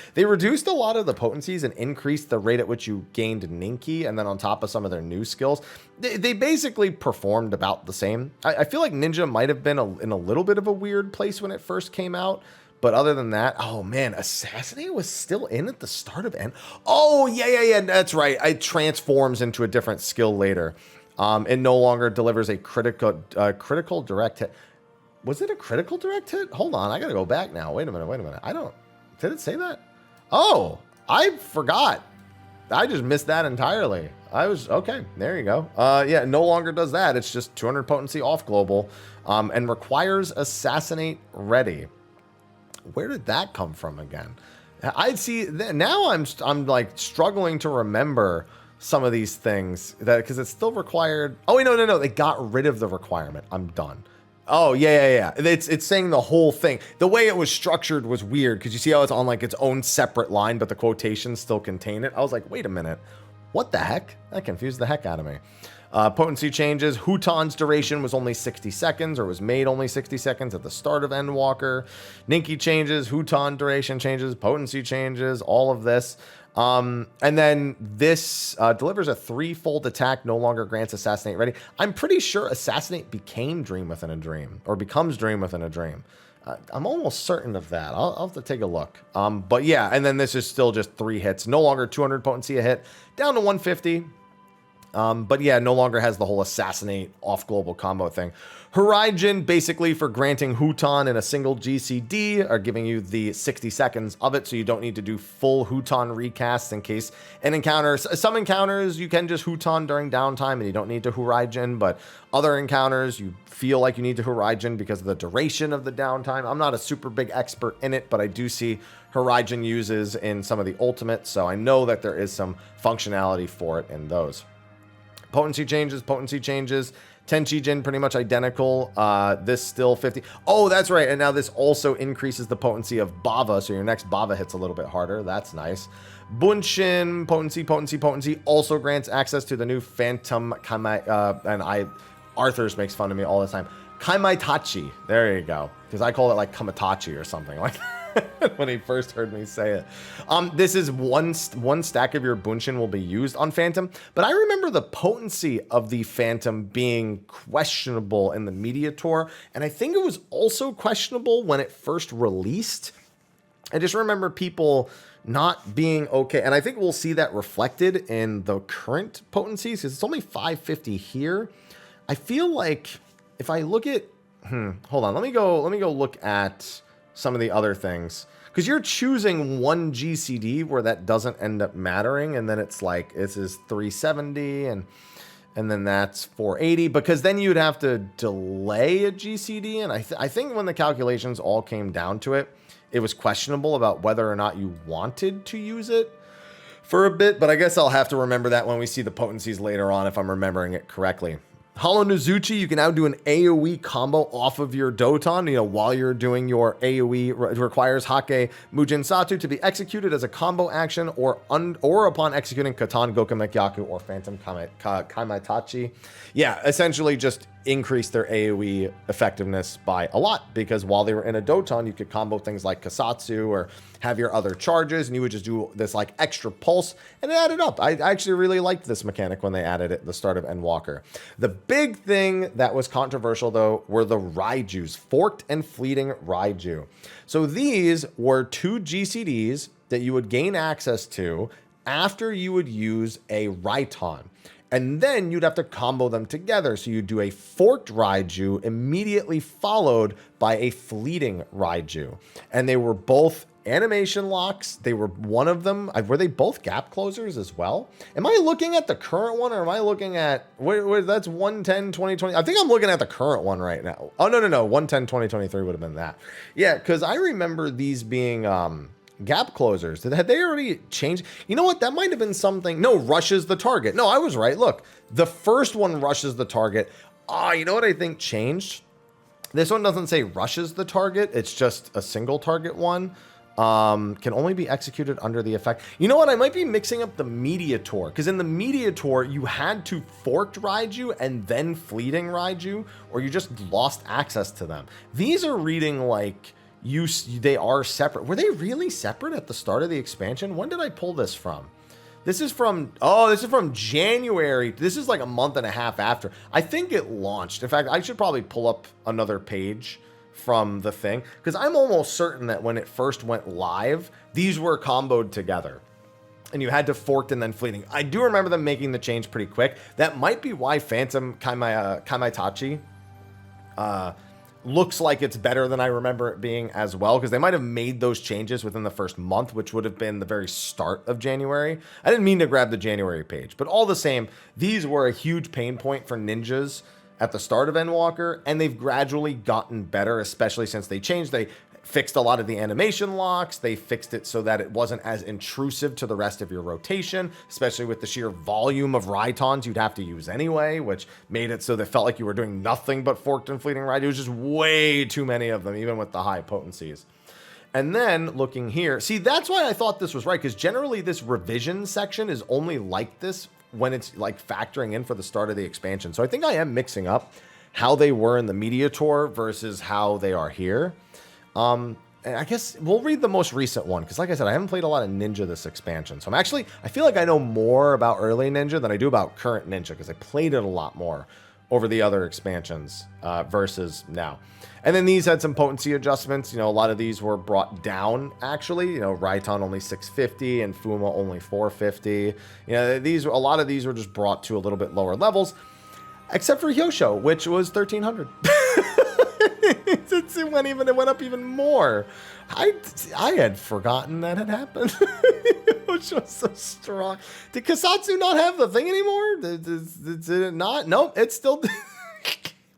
a lot of the potencies and increased the rate at which you gained Ninki, and then on top of some of their new skills, they basically performed about the same. I feel like Ninja might have been in a little bit of a weird place when it first came out, but other than that, oh man, Assassinate was still in at the start of End. Oh yeah, that's right. It transforms into a different skill later. It no longer delivers a critical direct hit. Was it a critical direct hit? Hold on, I gotta go back now. Wait a minute. Did it say that? Oh, I forgot. I just missed that entirely. Okay, there you go. Yeah, it no longer does that. It's just 200 potency off global, and requires Assassinate ready. Where did that come from again? I see, now I'm like struggling to remember some of these things, that because it's still required. Oh, wait, no, they got rid of the requirement. I'm done. Oh, yeah. It's saying the whole thing. The way it was structured was weird, because you see how it's on like its own separate line, but the quotations still contain it. I was like, wait a minute. What the heck? That confused the heck out of me. Potency changes. Huton's duration was only 60 seconds, or was made only 60 seconds at the start of Endwalker. Ninki changes. Huton duration changes. Potency changes. All of this. And then this delivers a 3-fold attack, no longer grants Assassinate ready. I'm pretty sure Assassinate became Dream Within a Dream, or becomes Dream Within a Dream. I'm almost certain of that. I'll have to take a look. But yeah, and then this is still just 3 hits, no longer 200 potency a hit, down to 150. But yeah, no longer has the whole Assassinate off global combo thing. Horizon, basically for granting Huton in a single GCD, are giving you the 60 seconds of it, so you don't need to do full Huton recasts in case an encounter. Some encounters you can just Huton during downtime and you don't need to Horizon, but other encounters you feel like you need to Horizon because of the duration of the downtime. I'm not a super big expert in it, but I do see Horizon uses in some of the ultimates, so I know that there is some functionality for it in those. Potency changes. Tenchi Jin pretty much identical. This still 50. Oh, that's right. And now this also increases the potency of Bava, so your next Bava hits a little bit harder. That's nice. Bunshin, potency, also grants access to the new Phantom Kamai, Arthur's makes fun of me all the time. Kamaitachi. There you go. Because I call it like Kamatachi or something like that. When he first heard me say it. This is one stack of your Bunshin will be used on Phantom, but I remember the potency of the Phantom being questionable in the media tour, and I think it was also questionable when it first released. I just remember people not being okay, and I think we'll see that reflected in the current potencies, because it's only 550 here. I feel like if I look at, hold on, let me go look at some of the other things, because you're choosing one GCD where that doesn't end up mattering, and then it's like this is 370, and And then that's 480, because then you'd have to delay a GCD. And I think when the calculations all came down to it, it was questionable about whether or not you wanted to use it for a bit. But I guess I'll have to remember that when we see the potencies later on, if I'm remembering it correctly. Hollow Nozuchi, you can now do an AoE combo off of your Doton, while you're doing your AoE. It requires Hake Mujin Satu to be executed as a combo action or upon executing Katan Gokamekyaku or Phantom Kamaitachi. Yeah, essentially just increase their AoE effectiveness by a lot, because while they were in a Doton, you could combo things like Kasatsu or have your other charges, and you would just do this like extra pulse, and it added up. I actually really liked this mechanic when they added it at the start of Endwalker. The big thing that was controversial, though, were the Raijus, Forked and Fleeting Raiju. So these were 2 GCDs that you would gain access to after you would use a Raiton. And then you'd have to combo them together. So you'd do a Forked Raiju immediately followed by a Fleeting Raiju. And they were both animation locks. They were one of them. Were they both gap closers as well? Am I looking at the current one, or am I looking at, that's 110, 2020. I think I'm looking at the current one right now. Oh, no. 110, 2023 would have been that. Yeah, because I remember these being gap closers. Had they already changed? You know what? That might have been something. No, rushes the target. No, I was right. Look, the first one rushes the target. You know what I think changed? This one doesn't say rushes the target. It's just a single target one. Can only be executed under the effect. You know what? I might be mixing up the Mediator, because in the Mediator, you had to Forked Raiju and then Fleeting Raiju, or you just lost access to them. These are reading like they are separate. Were they really separate at the start of the expansion? When did I pull this from? This is from January. This is like a month and a half after. I think it launched. In fact, I should probably pull up another page from the thing, because I'm almost certain that when it first went live, these were comboed together and you had to Forked and then Fleeting. I do remember them making the change pretty quick. That might be why Phantom Kamaitachi looks like it's better than I remember it being as well, because they might have made those changes within the first month, which would have been the very start of January. I didn't mean to grab the January page, but all the same, these were a huge pain point for ninjas at the start of Endwalker, and they've gradually gotten better, especially since they changed. They fixed a lot of the animation locks. They fixed it so that it wasn't as intrusive to the rest of your rotation, especially with the sheer volume of Raitons you'd have to use anyway, which made it so that it felt like you were doing nothing but Forked and Fleeting Raiju. It was just way too many of them, even with the high potencies. And then looking here, see, that's why I thought this was right, because generally this revision section is only like this when it's like factoring in for the start of the expansion. So I think I am mixing up how they were in the Mediator versus how they are here. And I guess we'll read the most recent one, because like I said, I haven't played a lot of Ninja this expansion. So I feel like I know more about early Ninja than I do about current Ninja, because I played it a lot more over the other expansions versus now. And then these had some potency adjustments. A lot of these were brought down, actually. Raiton only 650 and Fuma only 450. A lot of these were just brought to a little bit lower levels, except for Hyosho, which was 1300. It went up even more. I had forgotten that had happened. Which was so strong. Did Kasatsu not have the thing anymore? Did it not? Nope, it's still.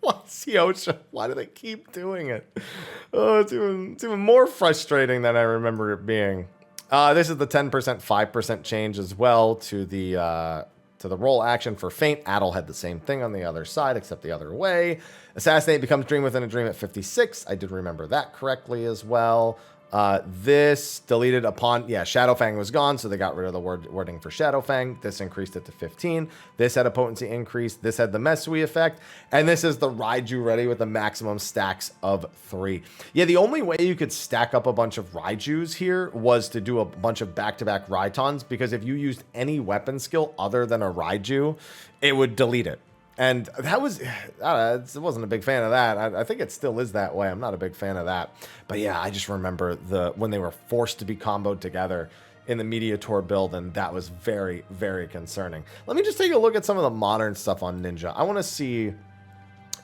What's Hyosho? Why do they keep doing it? Oh, it's even more frustrating than I remember it being. This is the 10%, 5% change as well to the roll action for Feint. Adel had the same thing on the other side, except the other way. Assassinate becomes Dream Within a Dream at 56. I did remember that correctly as well. This deleted upon, Shadowfang was gone, so they got rid of the wording for Shadowfang. This increased it to 15. This had a potency increase. This had the Mesui effect. And this is the Raiju ready with the maximum stacks of 3. Yeah, the only way you could stack up a bunch of Raijus here was to do a bunch of back-to-back Raitons, because if you used any weapon skill other than a Raiju, it would delete it. And that was, I wasn't a big fan of that. I think it still is that way. I'm not a big fan of that. But yeah, I just remember when they were forced to be comboed together in the Mediator build, and that was very, very concerning. Let me just take a look at some of the modern stuff on Ninja. I want to see,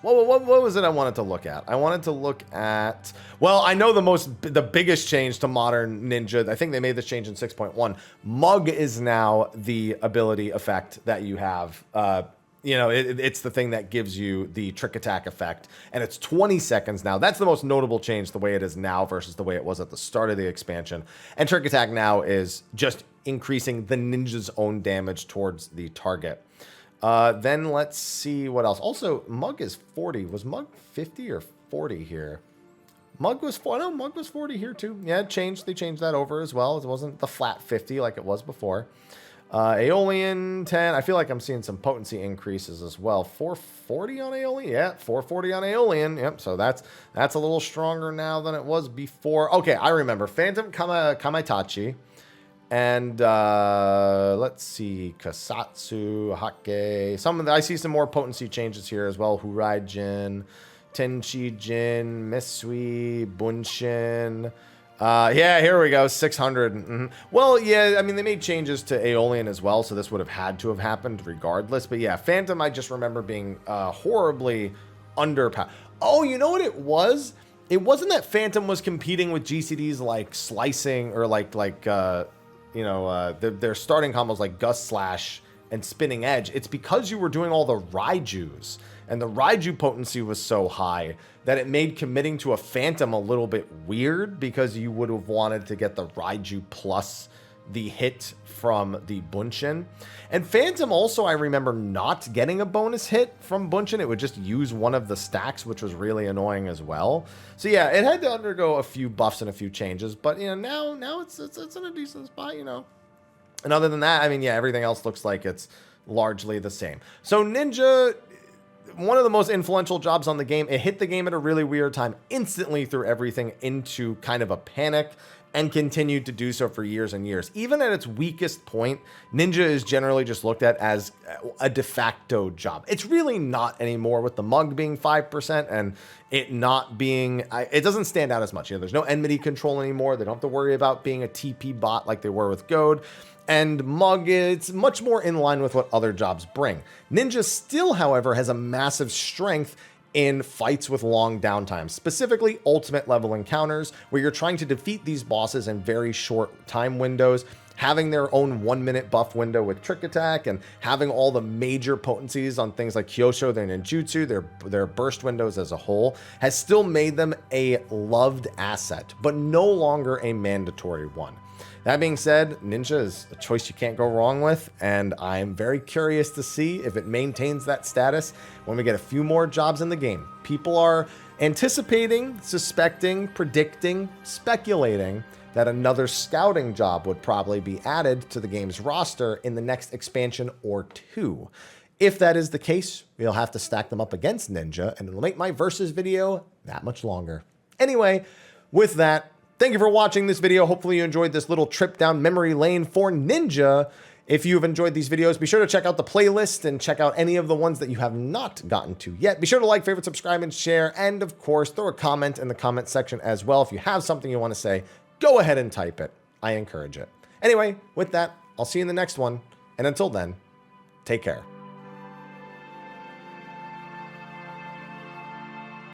what was it I wanted to look at? I wanted to look at, well, I know the biggest change to modern Ninja, I think they made this change in 6.1. Mug is now the ability effect that you have, you know, it's the thing that gives you the trick attack effect, and it's 20 seconds now. That's the most notable change, the way it is now versus the way it was at the start of the expansion. And trick attack now is just increasing the ninja's own damage towards the target. Then let's see what else. Also, Mug is 40. Was Mug 50 or 40 here? Mug was 40. No, Mug was 40 here too. Yeah, it changed. They changed that over as well. It wasn't the flat 50 like it was before. Aeolian 10. I feel like I'm seeing some potency increases as well. 440 on Aeolian. Yeah, 440 on Aeolian. Yep. So that's a little stronger now than it was before. Okay, I remember Phantom Kamaitachi. And let's see, Kasatsu, Hake. I see some more potency changes here as well. Hurai Jin, Tenchi Jin, Mesui, Bunshin. Yeah, here we go, 600. Mm-hmm. Well, yeah, I mean, they made changes to Aeolian as well, so this would have had to have happened regardless. But yeah, Phantom, I just remember being horribly underpowered. Oh, you know what it was? It wasn't that Phantom was competing with GCDs like Slicing or their starting combos like Gust Slash and Spinning Edge. It's because you were doing all the Raijus, and the Raiju potency was so high that it made committing to a Phantom a little bit weird, because you would have wanted to get the Raiju plus the hit from the Bunshin. And Phantom also, I remember not getting a bonus hit from Bunshin. It would just use one of the stacks, which was really annoying as well. So yeah, it had to undergo a few buffs and a few changes, but you know, now it's in a decent spot, you know. And other than that, I mean, yeah, everything else looks like it's largely the same. So Ninja, one of the most influential jobs on the game, it hit the game at a really weird time, instantly threw everything into kind of a panic, and continued to do so for years and years. Even at its weakest point, Ninja is generally just looked at as a de facto job. It's really not anymore, with the Mug being 5% and it not being, it doesn't stand out as much. You know, there's no enmity control anymore. They don't have to worry about being a TP bot like they were with Goad. And Mug, it's much more in line with what other jobs bring. Ninja still, however, has a massive strength in fights with long downtime, specifically ultimate level encounters, where you're trying to defeat these bosses in very short time windows, having their own 1 minute buff window with trick attack, and having all the major potencies on things like Kyosho, their ninjutsu, their burst windows as a whole, has still made them a loved asset, but no longer a mandatory one. That being said, Ninja is a choice you can't go wrong with, and I'm very curious to see if it maintains that status when we get a few more jobs in the game. People are anticipating, suspecting, predicting, speculating that another scouting job would probably be added to the game's roster in the next expansion or two. If that is the case, we'll have to stack them up against Ninja, and it'll make my versus video that much longer. Anyway, with that, thank you for watching this video. Hopefully you enjoyed this little trip down memory lane for Ninja. If you've enjoyed these videos, be sure to check out the playlist and check out any of the ones that you have not gotten to yet. Be sure to like, favorite, subscribe, and share. And of course, throw a comment in the comment section as well. If you have something you want to say, go ahead and type it. I encourage it. Anyway, with that, I'll see you in the next one. And until then, take care.